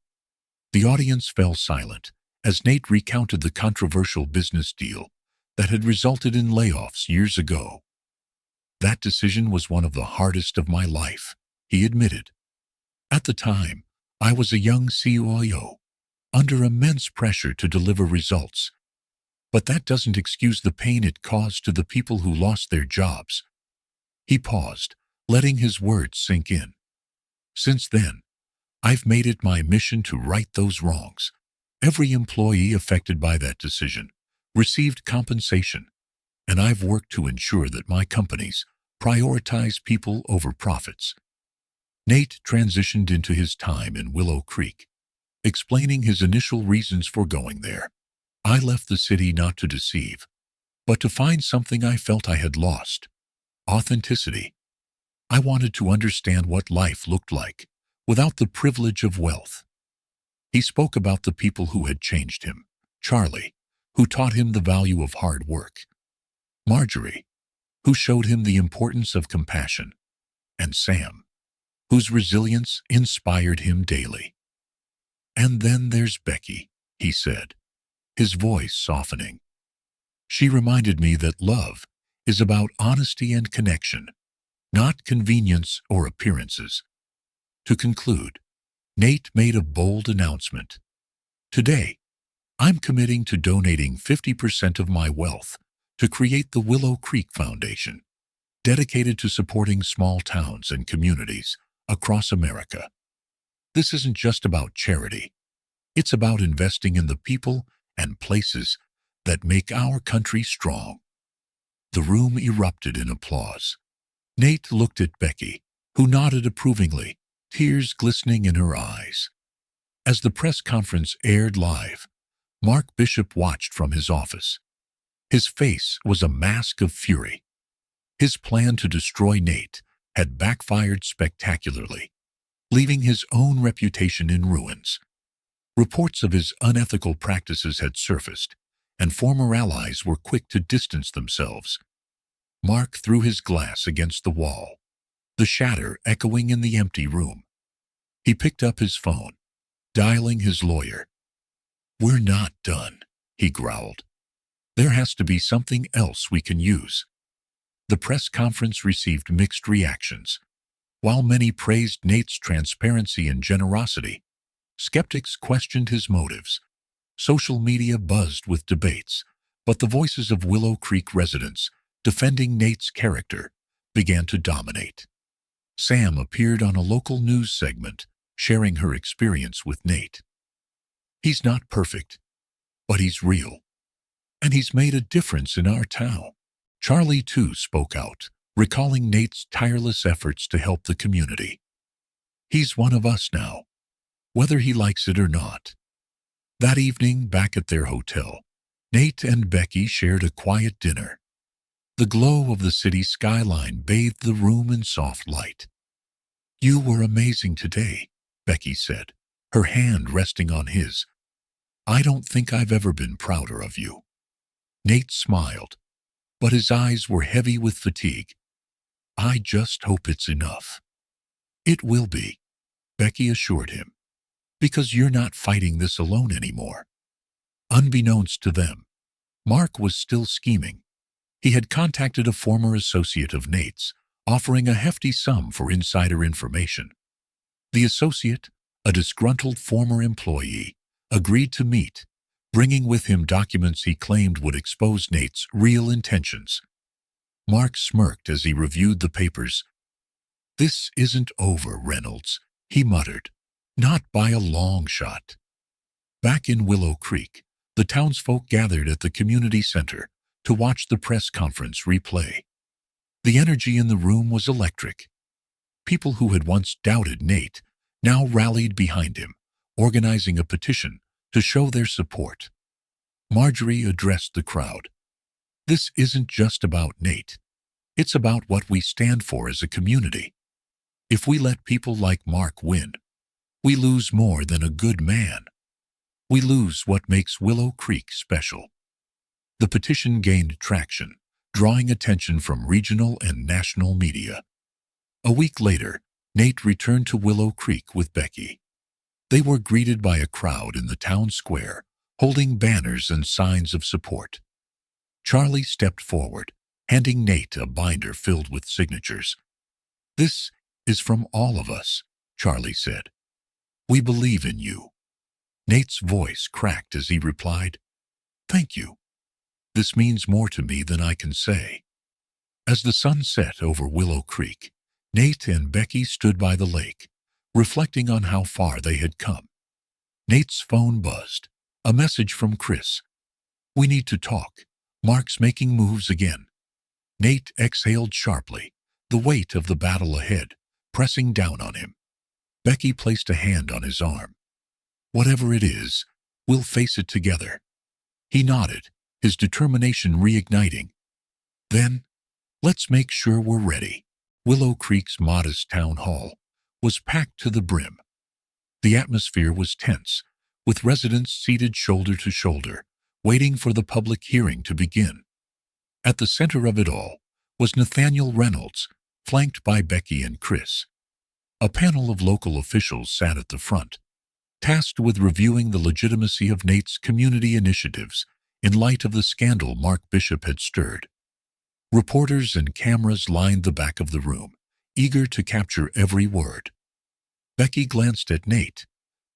The audience fell silent as Nate recounted the controversial business deal that had resulted in layoffs years ago. "That decision was one of the hardest of my life," he admitted. "At the time, I was a young COO, under immense pressure to deliver results. But that doesn't excuse the pain it caused to the people who lost their jobs." He paused, letting his words sink in. Since then, I've made it my mission to right those wrongs. Every employee affected by that decision received compensation, and I've worked to ensure that my companies prioritize people over profits. Nate transitioned into his time in Willow Creek, explaining his initial reasons for going there. I left the city not to deceive, but to find something I felt I had lost: authenticity. I wanted to understand what life looked like without the privilege of wealth. He spoke about the people who had changed him: Charlie, who taught him the value of hard work; Marjorie, who showed him the importance of compassion; and Sam, whose resilience inspired him daily. And then there's Becky, he said, his voice softening. She reminded me that love is about honesty and connection, not convenience or appearances. To conclude, Nate made a bold announcement. Today, I'm committing to donating 50% of my wealth to create the Willow Creek Foundation, dedicated to supporting small towns and communities across America. This isn't just about charity. It's about investing in the people and places that make our country strong. The room erupted in applause. Nate looked at Becky, who nodded approvingly, tears glistening in her eyes. As the press conference aired live, Mark Bishop watched from his office. His face was a mask of fury. His plan to destroy Nate had backfired spectacularly, leaving his own reputation in ruins. Reports of his unethical practices had surfaced, and former allies were quick to distance themselves. Mark threw his glass against the wall, the shatter echoing in the empty room. He picked up his phone, dialing his lawyer. "We're not done," he growled. "There has to be something else we can use." The press conference received mixed reactions. While many praised Nate's transparency and generosity, skeptics questioned his motives. Social media buzzed with debates, but the voices of Willow Creek residents defending Nate's character began to dominate. Sam appeared on a local news segment, sharing her experience with Nate. "He's not perfect, but he's real, and he's made a difference in our town." Charlie, too, spoke out, recalling Nate's tireless efforts to help the community. "He's one of us now, whether he likes it or not." That evening, back at their hotel, Nate and Becky shared a quiet dinner. The glow of the city skyline bathed the room in soft light. "You were amazing today," Becky said, her hand resting on his. "I don't think I've ever been prouder of you." Nate smiled, but his eyes were heavy with fatigue. "I just hope it's enough." "It will be," Becky assured him, "because you're not fighting this alone anymore." Unbeknownst to them, Mark was still scheming. He had contacted a former associate of Nate's, offering a hefty sum for insider information. The associate, a disgruntled former employee, agreed to meet, bringing with him documents he claimed would expose Nate's real intentions. Mark smirked as he reviewed the papers. "This isn't over, Reynolds," he muttered. "Not by a long shot." Back in Willow Creek, the townsfolk gathered at the community center to watch the press conference replay. The energy in the room was electric. People who had once doubted Nate now rallied behind him, organizing a petition to show their support. Marjorie addressed the crowd. "This isn't just about Nate. It's about what we stand for as a community. If we let people like Mark win, we lose more than a good man. We lose what makes Willow Creek special." The petition gained traction, drawing attention from regional and national media. A week later, Nate returned to Willow Creek with Becky. They were greeted by a crowd in the town square, holding banners and signs of support. Charlie stepped forward, handing Nate a binder filled with signatures. "This is from all of us," Charlie said. "We believe in you." Nate's voice cracked as he replied, "Thank you. This means more to me than I can say." As the sun set over Willow Creek, Nate and Becky stood by the lake, reflecting on how far they had come. Nate's phone buzzed. A message from Chris. "We need to talk. Mark's making moves again." Nate exhaled sharply, the weight of the battle ahead pressing down on him. Becky placed a hand on his arm. "Whatever it is, we'll face it together." He nodded, his determination reigniting. "Then, let's make sure we're ready." Willow Creek's modest town hall was packed to the brim. The atmosphere was tense, with residents seated shoulder to shoulder, waiting for the public hearing to begin. At the center of it all was Nathaniel Reynolds, flanked by Becky and Chris. A panel of local officials sat at the front, tasked with reviewing the legitimacy of Nate's community initiatives in light of the scandal Mark Bishop had stirred. Reporters and cameras lined the back of the room, eager to capture every word. Becky glanced at Nate,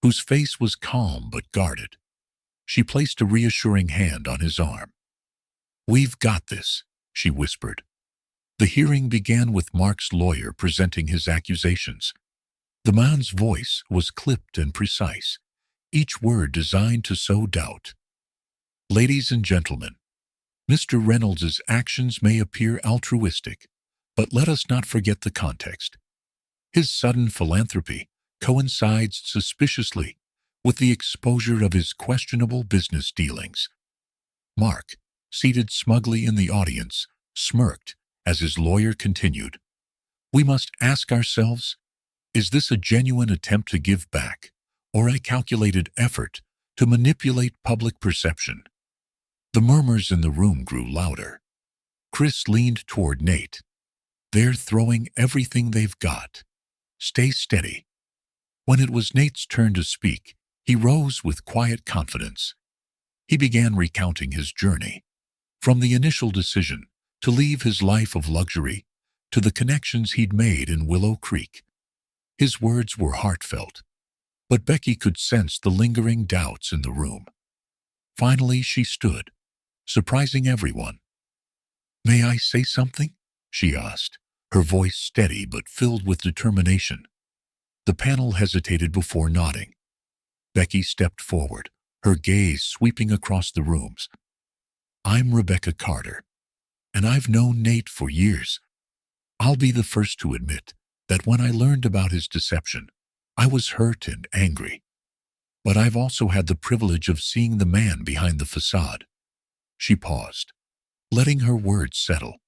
whose face was calm but guarded. She placed a reassuring hand on his arm. "We've got this," she whispered. The hearing began with Mark's lawyer presenting his accusations. The man's voice was clipped and precise, each word designed to sow doubt. "Ladies and gentlemen, Mr. Reynolds's actions may appear altruistic, but let us not forget the context. His sudden philanthropy coincides suspiciously with the exposure of his questionable business dealings." Mark, seated smugly in the audience, smirked as his lawyer continued. "We must ask ourselves, is this a genuine attempt to give back, or a calculated effort to manipulate public perception?" The murmurs in the room grew louder. Chris leaned toward Nate. "They're throwing everything they've got. Stay steady." When it was Nate's turn to speak, he rose with quiet confidence. He began recounting his journey, from the initial decision to leave his life of luxury to the connections he'd made in Willow Creek. His words were heartfelt, but Becky could sense the lingering doubts in the room. Finally, she stood, surprising everyone. "May I say something?" she asked, her voice steady but filled with determination. The panel hesitated before nodding. Becky stepped forward, her gaze sweeping across the rooms. "I'm Rebecca Carter, and I've known Nate for years. I'll be the first to admit that when I learned about his deception, I was hurt and angry. But I've also had the privilege of seeing the man behind the facade." She paused, letting her words settle.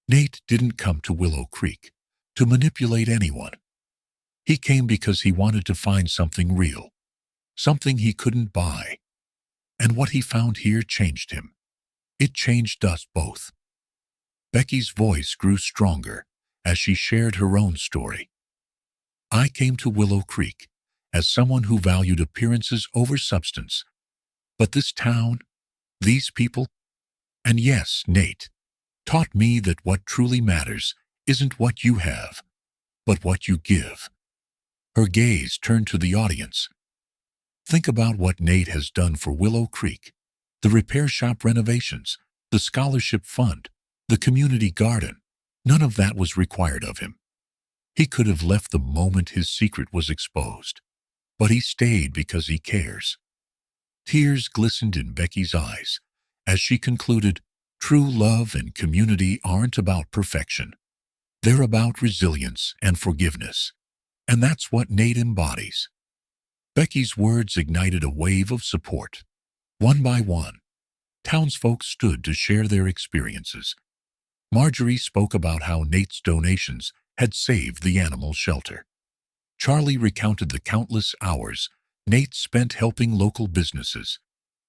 Nate didn't come to Willow Creek to manipulate anyone. He came because he wanted to find something real, something he couldn't buy. And what he found here changed him. It changed us both. Becky's voice grew stronger as she shared her own story. "I came to Willow Creek as someone who valued appearances over substance. But this town, these people, and yes, Nate, taught me that what truly matters isn't what you have, but what you give." Her gaze turned to the audience. "Think about what Nate has done for Willow Creek. The repair shop renovations, the scholarship fund, the community garden. None of that was required of him. He could have left the moment his secret was exposed, but he stayed because he cares." Tears glistened in Becky's eyes as she concluded, "True love and community aren't about perfection. They're about resilience and forgiveness. And that's what Nate embodies." Becky's words ignited a wave of support. One by one, townsfolk stood to share their experiences. Marjorie spoke about how Nate's donations had saved the animal shelter. Charlie recounted the countless hours Nate spent helping local businesses.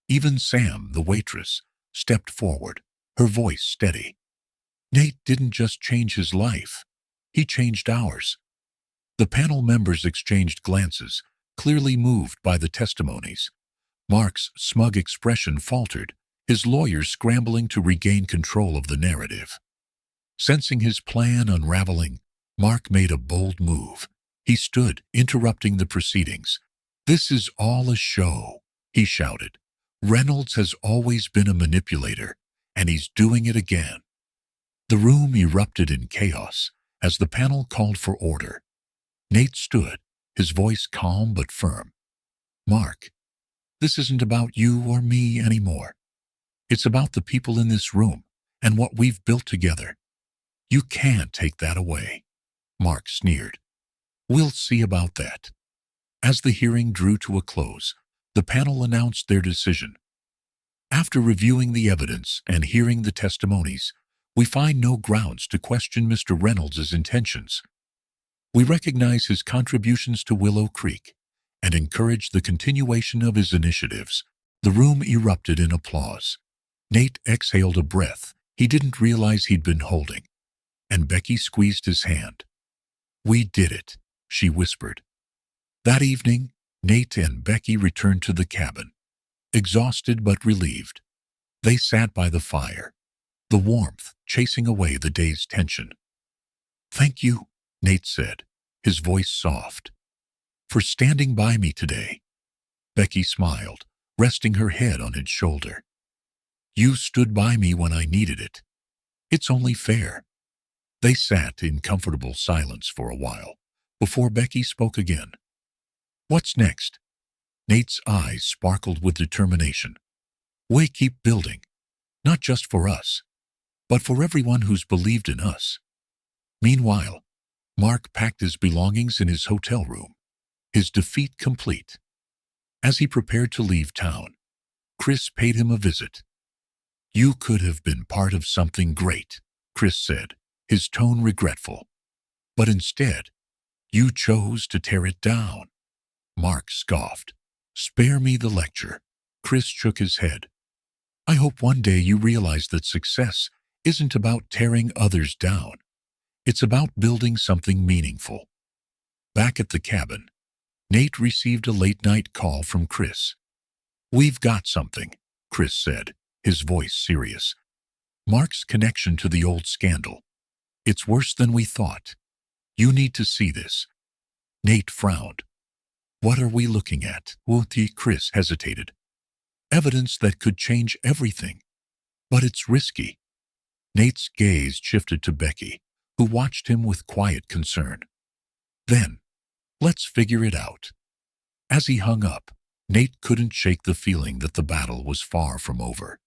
Even Sam, the waitress, stepped forward, her voice steady. "Nate didn't just change his life. He changed ours." The panel members exchanged glances, clearly moved by the testimonies. Mark's smug expression faltered, his lawyer scrambling to regain control of the narrative. Sensing his plan unraveling, Mark made a bold move. He stood, interrupting the proceedings. "This is all a show," he shouted. "Reynolds has always been a manipulator, and he's doing it again." The room erupted in chaos as the panel called for order. Nate stood, his voice calm but firm. "Mark, this isn't about you or me anymore. It's about the people in this room and what we've built together. You can't take that away." Mark sneered. "We'll see about that." As the hearing drew to a close, the panel announced their decision. "After reviewing the evidence and hearing the testimonies, we find no grounds to question Mr. Reynolds' intentions. We recognize his contributions to Willow Creek and encourage the continuation of his initiatives." The room erupted in applause. Nate exhaled a breath he didn't realize he'd been holding, and Becky squeezed his hand. "We did it," she whispered. That evening, Nate and Becky returned to the cabin, exhausted but relieved. They sat by the fire, the warmth chasing away the day's tension. "Thank you," Nate said, his voice soft, "for standing by me today." Becky smiled, resting her head on his shoulder. "You stood by me when I needed it. It's only fair." They sat in comfortable silence for a while, before Becky spoke again. "What's next?" Nate's eyes sparkled with determination. "We keep building, not just for us, but for everyone who's believed in us." Meanwhile, Mark packed his belongings in his hotel room, his defeat complete. As he prepared to leave town, Chris paid him a visit. "You could have been part of something great," Chris said, his tone regretful. "But instead, you chose to tear it down." Mark scoffed. "Spare me the lecture." Chris shook his head. "I hope one day you realize that success isn't about tearing others down. It's about building something meaningful." Back at the cabin, Nate received a late-night call from Chris. "We've got something," Chris said, his voice serious. "Mark's connection to the old scandal. It's worse than we thought. You need to see this." Nate frowned. "What are we looking at?" Chris hesitated. "Evidence that could change everything. But it's risky." Nate's gaze shifted to Becky, who watched him with quiet concern. "Then, let's figure it out." As he hung up, Nate couldn't shake the feeling that the battle was far from over.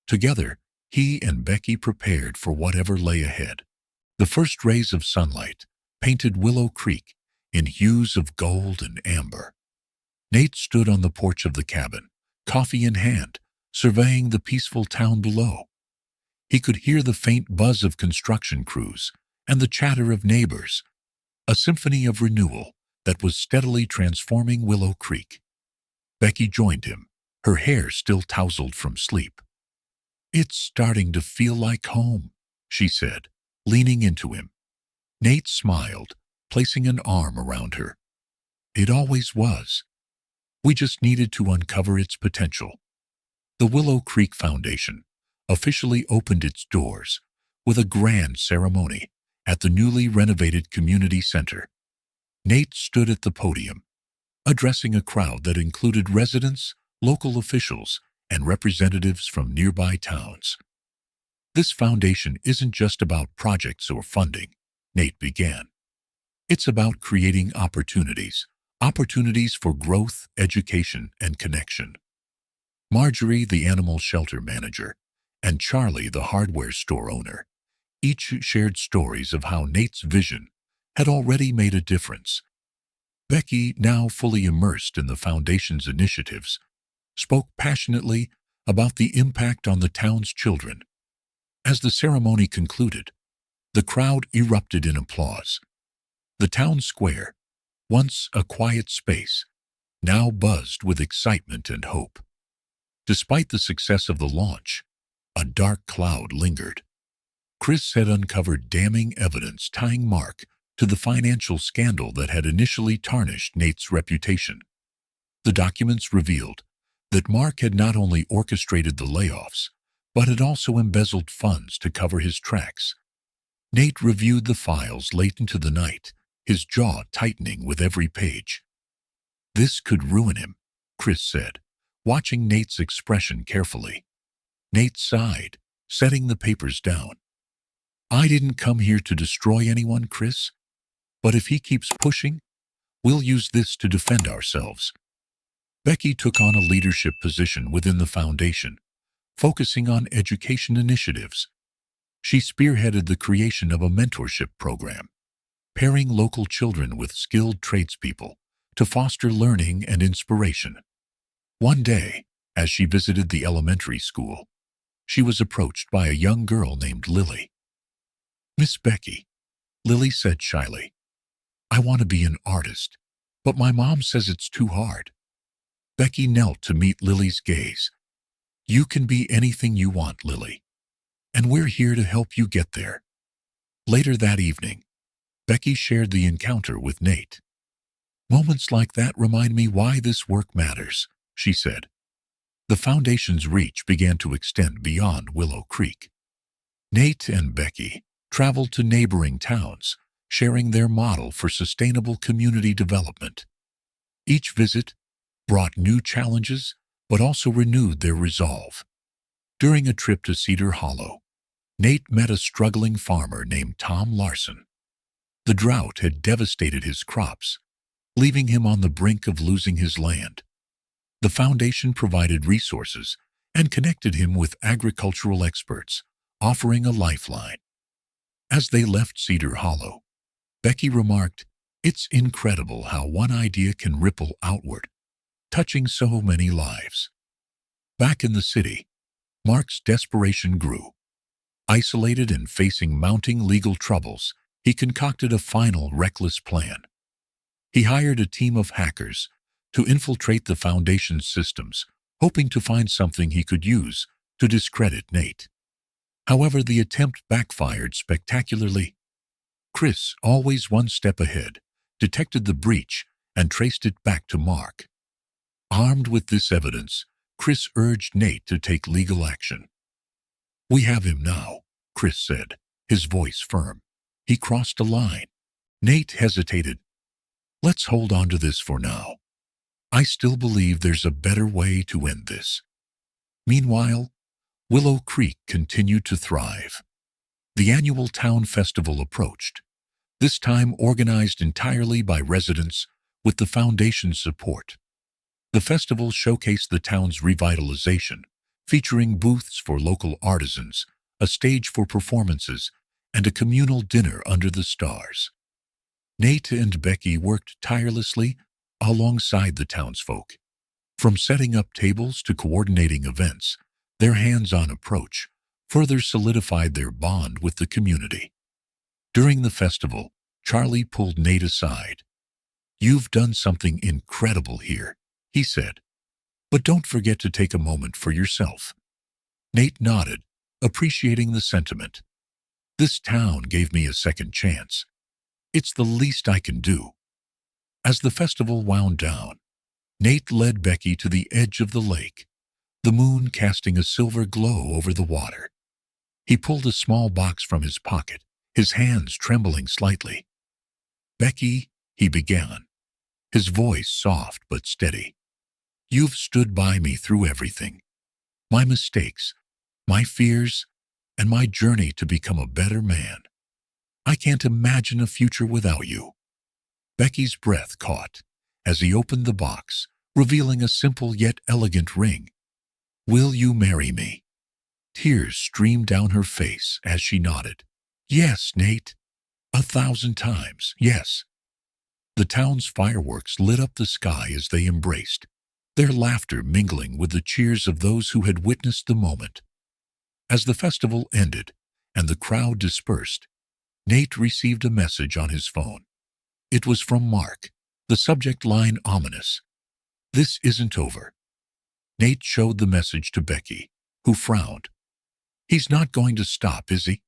Together, he and Becky prepared for whatever lay ahead. The first rays of sunlight painted Willow Creek in hues of gold and amber. Nate stood on the porch of the cabin, coffee in hand, surveying the peaceful town below. He could hear the faint buzz of construction crews and the chatter of neighbors, a symphony of renewal that was steadily transforming Willow Creek. Becky joined him, her hair still tousled from sleep. "It's starting to feel like home," she said, leaning into him. Nate smiled, placing an arm around her. "It always was. We just needed to uncover its potential." The Willow Creek Foundation officially opened its doors with a grand ceremony at the newly renovated community center. Nate stood at the podium, addressing a crowd that included residents, local officials, and representatives from nearby towns. "This foundation isn't just about projects or funding," Nate began. "It's about creating opportunities for growth, education, and connection." Marjorie, the animal shelter manager, and Charlie, the hardware store owner, each shared stories of how Nate's vision had already made a difference. Becky, now fully immersed in the foundation's initiatives, spoke passionately about the impact on the town's children. As the ceremony concluded, the crowd erupted in applause. The town square, once a quiet space, now buzzed with excitement and hope. Despite the success of the launch, a dark cloud lingered. Chris had uncovered damning evidence tying Mark to the financial scandal that had initially tarnished Nate's reputation. The documents revealed that Mark had not only orchestrated the layoffs, but had also embezzled funds to cover his tracks. Nate reviewed the files late into the night, his jaw tightening with every page. "This could ruin him," Chris said, watching Nate's expression carefully. Nate sighed, setting the papers down. I didn't come here to destroy anyone, Chris, but if he keeps pushing, we'll use this to defend ourselves. Becky took on a leadership position within the foundation, focusing on education initiatives. She spearheaded the creation of a mentorship program, pairing local children with skilled tradespeople to foster learning and inspiration. One day, as she visited the elementary school, she was approached by a young girl named Lily. "Miss Becky," Lily said shyly, "I want to be an artist, but my mom says it's too hard." Becky knelt to meet Lily's gaze. "You can be anything you want, Lily, and we're here to help you get there." Later that evening, Becky shared the encounter with Nate. "Moments like that remind me why this work matters," she said. The foundation's reach began to extend beyond Willow Creek. Nate and Becky traveled to neighboring towns, sharing their model for sustainable community development. Each visit brought new challenges, but also renewed their resolve. During a trip to Cedar Hollow, Nate met a struggling farmer named Tom Larson. The drought had devastated his crops, leaving him on the brink of losing his land. The foundation provided resources and connected him with agricultural experts, offering a lifeline. As they left Cedar Hollow, Becky remarked, "It's incredible how one idea can ripple outward, touching so many lives." Back in the city, Mark's desperation grew. Isolated and facing mounting legal troubles, he concocted a final reckless plan. He hired a team of hackers to infiltrate the foundation's systems, hoping to find something he could use to discredit Nate. However, the attempt backfired spectacularly. Chris, always one step ahead, detected the breach and traced it back to Mark. Armed with this evidence, Chris urged Nate to take legal action. "We have him now," Chris said, his voice firm. "He crossed a line." Nate hesitated. "Let's hold on to this for now. I still believe there's a better way to end this." Meanwhile, Willow Creek continued to thrive. The annual town festival approached, this time organized entirely by residents with the foundation's support. The festival showcased the town's revitalization, featuring booths for local artisans, a stage for performances, and a communal dinner under the stars. Nate and Becky worked tirelessly alongside the townsfolk. From setting up tables to coordinating events, their hands-on approach further solidified their bond with the community. During the festival, Charlie pulled Nate aside. "You've done something incredible here," he said, "but don't forget to take a moment for yourself." Nate nodded, appreciating the sentiment. "This town gave me a second chance. It's the least I can do." As the festival wound down, Nate led Becky to the edge of the lake, the moon casting a silver glow over the water. He pulled a small box from his pocket, his hands trembling slightly. "Becky," he began, his voice soft but steady, "you've stood by me through everything. My mistakes, my fears, and my journey to become a better man. I can't imagine a future without you." Becky's breath caught as he opened the box, revealing a simple yet elegant ring. "Will you marry me?" Tears streamed down her face as she nodded. "Yes, Nate. 1,000 times, yes." The town's fireworks lit up the sky as they embraced, their laughter mingling with the cheers of those who had witnessed the moment. As the festival ended and the crowd dispersed, Nate received a message on his phone. It was from Mark, the subject line ominous. "This isn't over." Nate showed the message to Becky, who frowned. "He's not going to stop, is he?"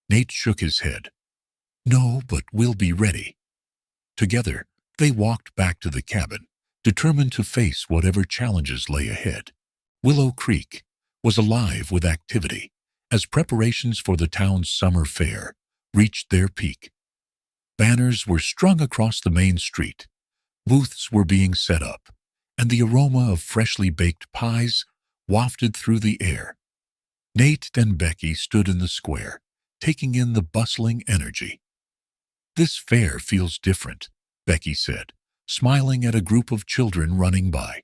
Nate shook his head. "No, but we'll be ready." Together, they walked back to the cabin, determined to face whatever challenges lay ahead. Willow Creek was alive with activity as preparations for the town's summer fair reached their peak. Banners were strung across the main street, booths were being set up, and the aroma of freshly baked pies wafted through the air. Nate and Becky stood in the square, taking in the bustling energy. "This fair feels different," Becky said, smiling at a group of children running by.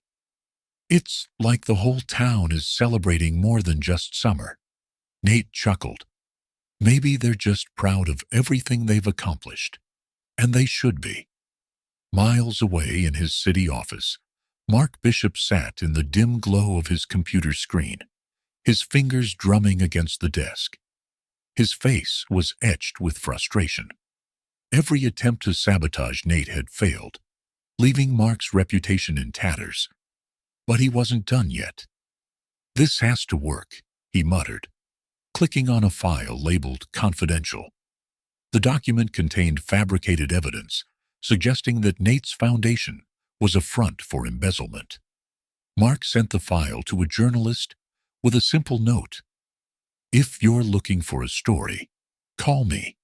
"It's like the whole town is celebrating more than just summer." Nate chuckled. "Maybe they're just proud of everything they've accomplished. And they should be." Miles away in his city office, Mark Bishop sat in the dim glow of his computer screen, his fingers drumming against the desk. His face was etched with frustration. Every attempt to sabotage Nate had failed, leaving Mark's reputation in tatters. But he wasn't done yet. "This has to work," he muttered, clicking on a file labeled Confidential. The document contained fabricated evidence, suggesting that Nate's foundation was a front for embezzlement. Mark sent the file to a journalist with a simple note: "If you're looking for a story, call me."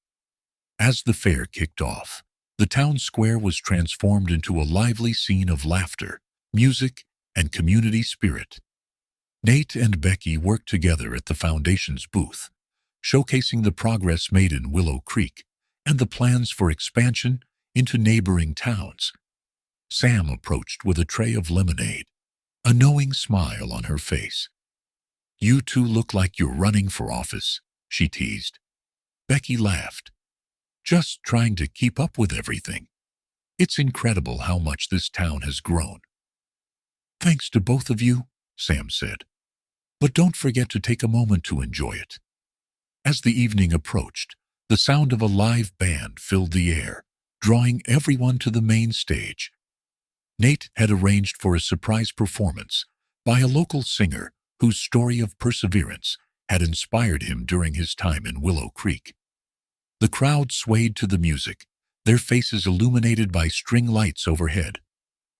As the fair kicked off, the town square was transformed into a lively scene of laughter, music, and community spirit. Nate and Becky worked together at the foundation's booth, showcasing the progress made in Willow Creek and the plans for expansion into neighboring towns. Sam approached with a tray of lemonade, a knowing smile on her face. "You two look like you're running for office," she teased. Becky laughed. "Just trying to keep up with everything. It's incredible how much this town has grown." "Thanks to both of you," Sam said. "But don't forget to take a moment to enjoy it." As the evening approached, the sound of a live band filled the air, drawing everyone to the main stage. Nate had arranged for a surprise performance by a local singer whose story of perseverance had inspired him during his time in Willow Creek. The crowd swayed to the music, their faces illuminated by string lights overhead.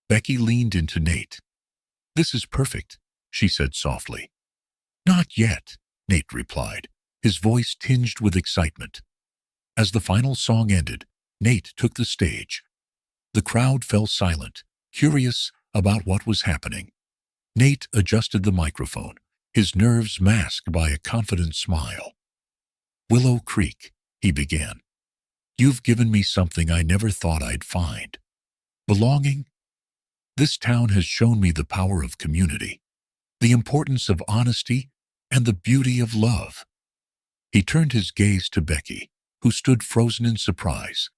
Becky leaned into Nate. "This is perfect," she said softly. "Not yet," Nate replied, his voice tinged with excitement. As the final song ended, Nate took the stage. The crowd fell silent, curious about what was happening. Nate adjusted the microphone, his nerves masked by a confident smile. "Willow Creek," he began. "You've given me something I never thought I'd find. Belonging. This town has shown me the power of community, the importance of honesty, and the beauty of love." He turned his gaze to Becky, who stood frozen in surprise.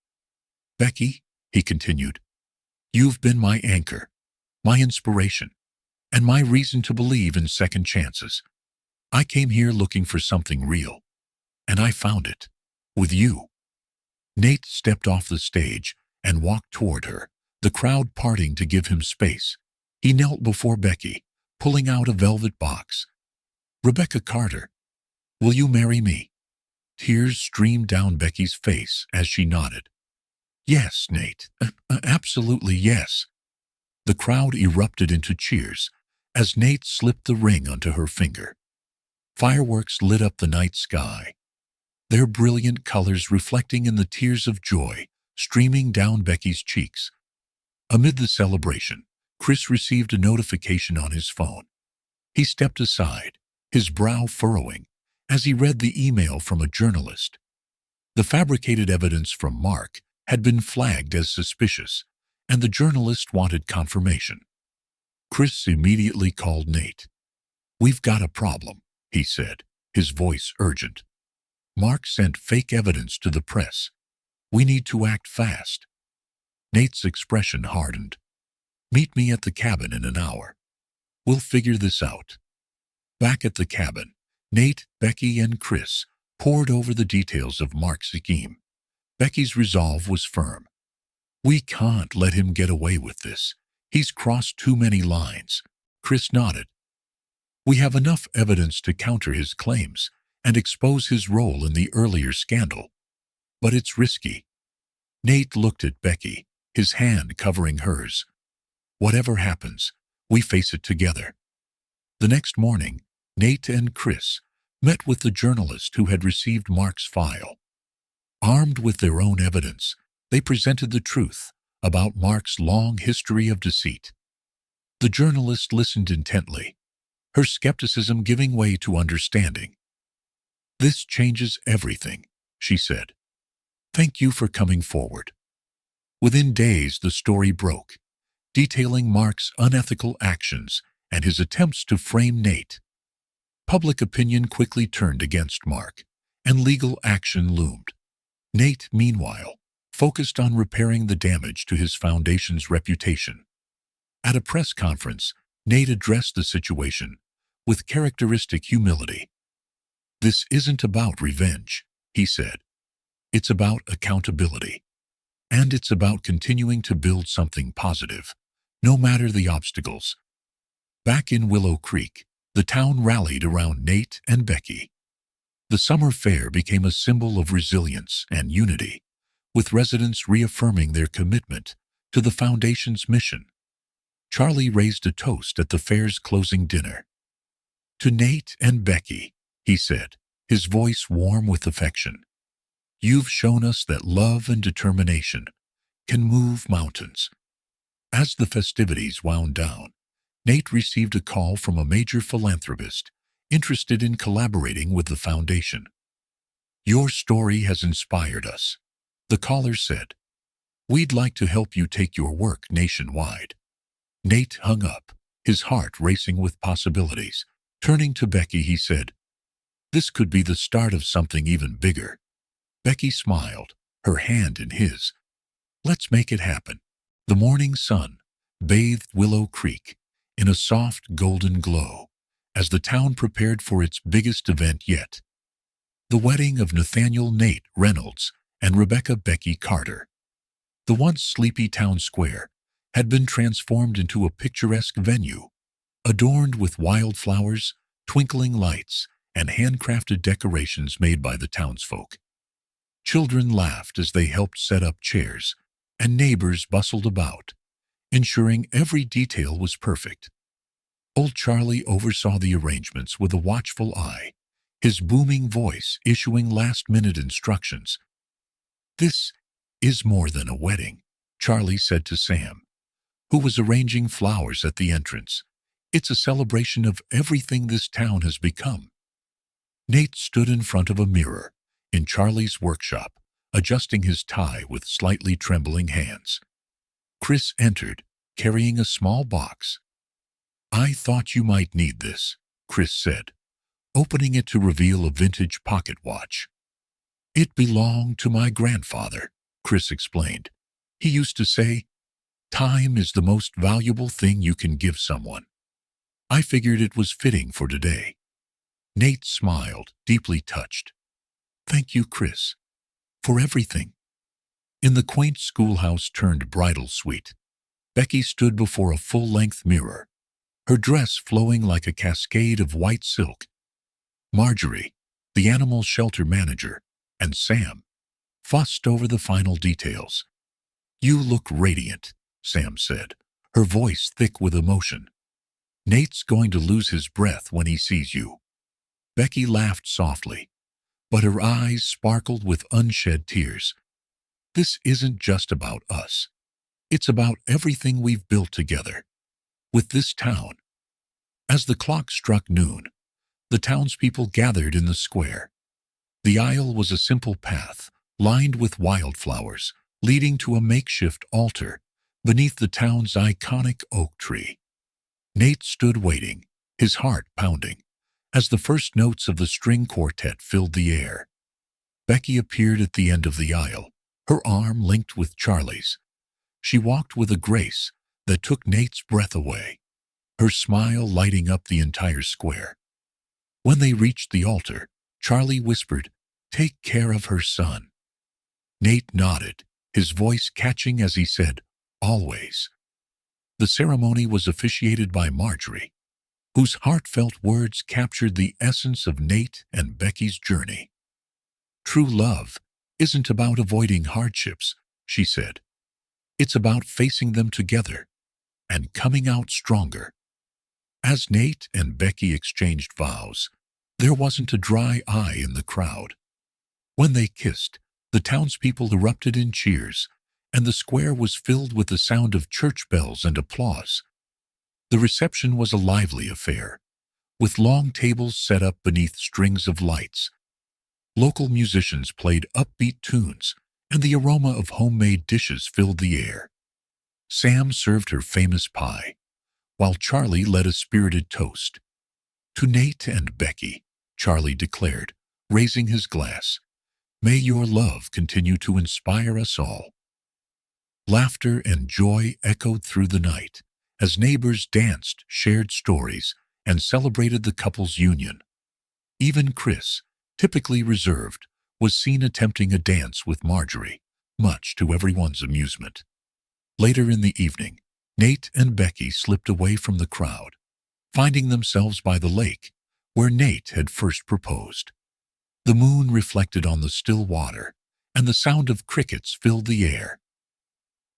"Becky," he continued, "you've been my anchor, my inspiration, and my reason to believe in second chances. I came here looking for something real, and I found it. With you." Nate stepped off the stage and walked toward her, the crowd parting to give him space. He knelt before Becky, pulling out a velvet box. "Rebecca Carter, will you marry me?" Tears streamed down Becky's face as she nodded. "Yes, Nate, absolutely yes." The crowd erupted into cheers as Nate slipped the ring onto her finger. Fireworks lit up the night sky, their brilliant colors reflecting in the tears of joy streaming down Becky's cheeks. Amid the celebration, Chris received a notification on his phone. He stepped aside, his brow furrowing, as he read the email from a journalist. The fabricated evidence from Mark had been flagged as suspicious, and the journalist wanted confirmation. Chris immediately called Nate. "We've got a problem," he said, his voice urgent. "Mark sent fake evidence to the press. We need to act fast." Nate's expression hardened. "Meet me at the cabin in an hour. We'll figure this out." Back at the cabin, Nate, Becky, and Chris pored over the details of Mark's scheme. Becky's resolve was firm. "We can't let him get away with this. He's crossed too many lines." Chris nodded. "We have enough evidence to counter his claims and expose his role in the earlier scandal. But it's risky." Nate looked at Becky, his hand covering hers. "Whatever happens, we face it together." The next morning, Nate and Chris met with the journalist who had received Mark's file. Armed with their own evidence, they presented the truth about Mark's long history of deceit. The journalist listened intently, her skepticism giving way to understanding. "This changes everything," she said. "Thank you for coming forward." Within days, the story broke, detailing Mark's unethical actions and his attempts to frame Nate. Public opinion quickly turned against Mark, and legal action loomed. Nate, meanwhile, focused on repairing the damage to his foundation's reputation. At a press conference, Nate addressed the situation with characteristic humility. "This isn't about revenge," he said. "It's about accountability. And it's about continuing to build something positive, no matter the obstacles." Back in Willow Creek, the town rallied around Nate and Becky. The summer fair became a symbol of resilience and unity, with residents reaffirming their commitment to the foundation's mission. Charlie raised a toast at the fair's closing dinner. "To Nate and Becky," he said, his voice warm with affection. "You've shown us that love and determination can move mountains." As the festivities wound down, Nate received a call from a major philanthropist interested in collaborating with the foundation. "Your story has inspired us," the caller said. "We'd like to help you take your work nationwide." Nate hung up, his heart racing with possibilities. Turning to Becky, he said, "This could be the start of something even bigger." Becky smiled, her hand in his. "Let's make it happen." The morning sun bathed Willow Creek in a soft golden glow as the town prepared for its biggest event yet, the wedding of Nathaniel Nate Reynolds and Rebecca Becky Carter. The once sleepy town square had been transformed into a picturesque venue, adorned with wildflowers, twinkling lights, and handcrafted decorations made by the townsfolk. Children laughed as they helped set up chairs, and neighbors bustled about, ensuring every detail was perfect. Old Charlie oversaw the arrangements with a watchful eye, his booming voice issuing last-minute instructions. "This is more than a wedding," Charlie said to Sam, who was arranging flowers at the entrance. "It's a celebration of everything this town has become." Nate stood in front of a mirror in Charlie's workshop, adjusting his tie with slightly trembling hands. Chris entered, carrying a small box. "I thought you might need this," Chris said, opening it to reveal a vintage pocket watch. "It belonged to my grandfather," Chris explained. "He used to say, 'Time is the most valuable thing you can give someone.' I figured it was fitting for today." Nate smiled, deeply touched. "Thank you, Chris, for everything." In the quaint schoolhouse-turned-bridal suite, Becky stood before a full-length mirror, her dress flowing like a cascade of white silk. Marjorie, the animal shelter manager, and Sam fussed over the final details. "You look radiant," Sam said, her voice thick with emotion. "Nate's going to lose his breath when he sees you." Becky laughed softly, but her eyes sparkled with unshed tears. "This isn't just about us. It's about everything we've built together with this town." As the clock struck noon, the townspeople gathered in the square. The aisle was a simple path, lined with wildflowers, leading to a makeshift altar beneath the town's iconic oak tree. Nate stood waiting, his heart pounding, as the first notes of the string quartet filled the air. Becky appeared at the end of the aisle, her arm linked with Charlie's. She walked with a grace that took Nate's breath away, her smile lighting up the entire square. When they reached the altar, Charlie whispered, "Take care of her, son." Nate nodded, his voice catching as he said, "Always." The ceremony was officiated by Marjorie, whose heartfelt words captured the essence of Nate and Becky's journey. "True love isn't about avoiding hardships," she said. "It's about facing them together and coming out stronger." As Nate and Becky exchanged vows, there wasn't a dry eye in the crowd. When they kissed, the townspeople erupted in cheers, and the square was filled with the sound of church bells and applause. The reception was a lively affair, with long tables set up beneath strings of lights. Local musicians played upbeat tunes, and the aroma of homemade dishes filled the air. Sam served her famous pie, while Charlie led a spirited toast. To Nate and Becky, Charlie declared, raising his glass, "May your love continue to inspire us all." Laughter and joy echoed through the night as neighbors danced, shared stories, and celebrated the couple's union. Even Chris, typically reserved, was seen attempting a dance with Marjorie, much to everyone's amusement. Later in the evening, Nate and Becky slipped away from the crowd, finding themselves by the lake, where Nate had first proposed. The moon reflected on the still water, and the sound of crickets filled the air.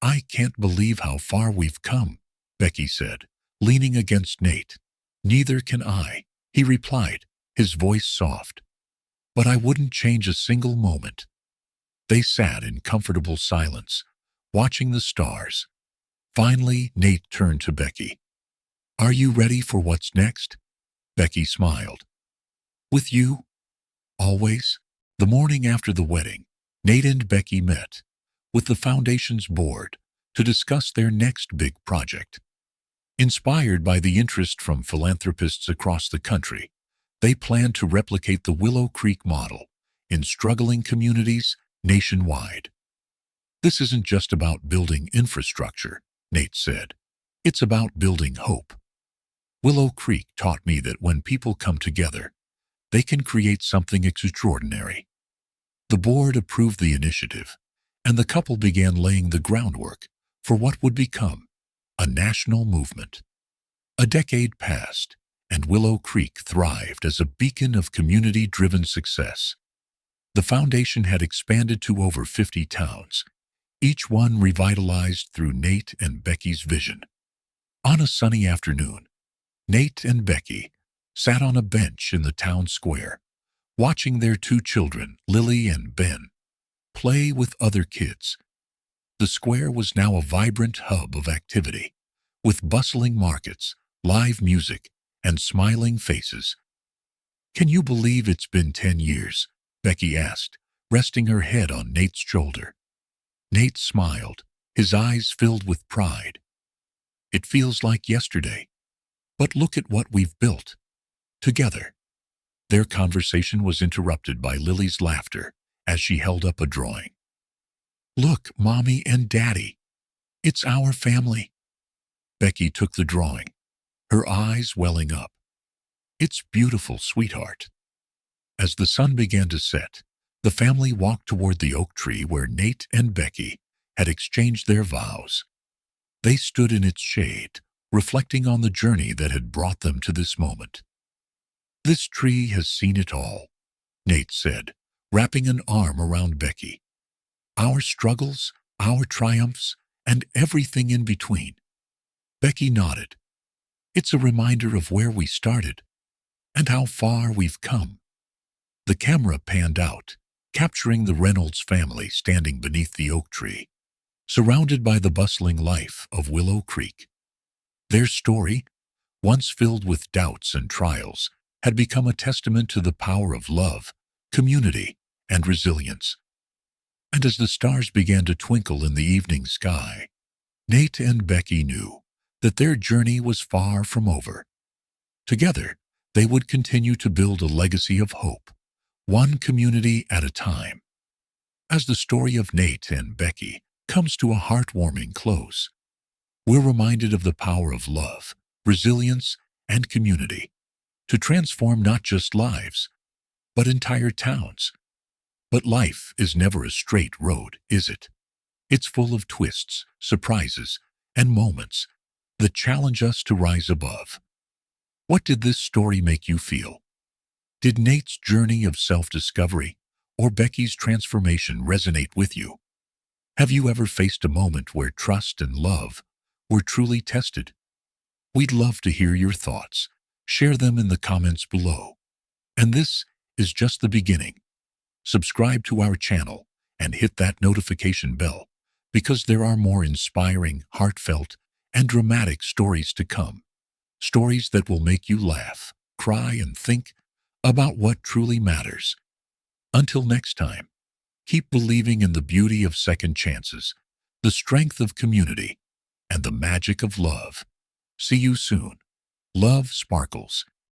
"I can't believe how far we've come," Becky said, leaning against Nate. "Neither can I," he replied, his voice soft. "But I wouldn't change a single moment." They sat in comfortable silence, watching the stars. Finally, Nate turned to Becky. "Are you ready for what's next?" Becky smiled. "With you? Always." The morning after the wedding, Nate and Becky met with the foundation's board to discuss their next big project. Inspired by the interest from philanthropists across the country, they planned to replicate the Willow Creek model in struggling communities nationwide. "This isn't just about building infrastructure," Nate said. "It's about building hope. Willow Creek taught me that when people come together, they can create something extraordinary." The board approved the initiative, and the couple began laying the groundwork for what would become a national movement. A decade passed, and Willow Creek thrived as a beacon of community-driven success. The foundation had expanded to over 50 towns, each one revitalized through Nate and Becky's vision. On a sunny afternoon, Nate and Becky sat on a bench in the town square, watching their two children, Lily and Ben, play with other kids. The square was now a vibrant hub of activity, with bustling markets, live music, and smiling faces. "Can you believe it's been 10 years?" Becky asked, resting her head on Nate's shoulder. Nate smiled, his eyes filled with pride. "It feels like yesterday. But look at what we've built together." Their conversation was interrupted by Lily's laughter as she held up a drawing. "Look, Mommy and Daddy. It's our family." Becky took the drawing, her eyes welling up. "It's beautiful, sweetheart." As the sun began to set, the family walked toward the oak tree where Nate and Becky had exchanged their vows. They stood in its shade, reflecting on the journey that had brought them to this moment. "This tree has seen it all," Nate said, wrapping an arm around Becky. "Our struggles, our triumphs, and everything in between." Becky nodded. "It's a reminder of where we started and how far we've come." The camera panned out, capturing the Reynolds family standing beneath the oak tree, surrounded by the bustling life of Willow Creek. Their story, once filled with doubts and trials, had become a testament to the power of love, community, and resilience. And as the stars began to twinkle in the evening sky, Nate and Becky knew that their journey was far from over. Together, they would continue to build a legacy of hope, one community at a time. As the story of Nate and Becky comes to a heartwarming close, we're reminded of the power of love, resilience, and community to transform not just lives, but entire towns. But life is never a straight road, is it? It's full of twists, surprises, and moments that challenge us to rise above. What did this story make you feel? Did Nate's journey of self-discovery or Becky's transformation resonate with you? Have you ever faced a moment where trust and love were truly tested? We'd love to hear your thoughts. Share them in the comments below. And this is just the beginning. Subscribe to our channel and hit that notification bell because there are more inspiring, heartfelt, and dramatic stories to come. Stories that will make you laugh, cry, and think about what truly matters. Until next time, keep believing in the beauty of second chances, the strength of community, and the magic of love. See you soon. Love sparkles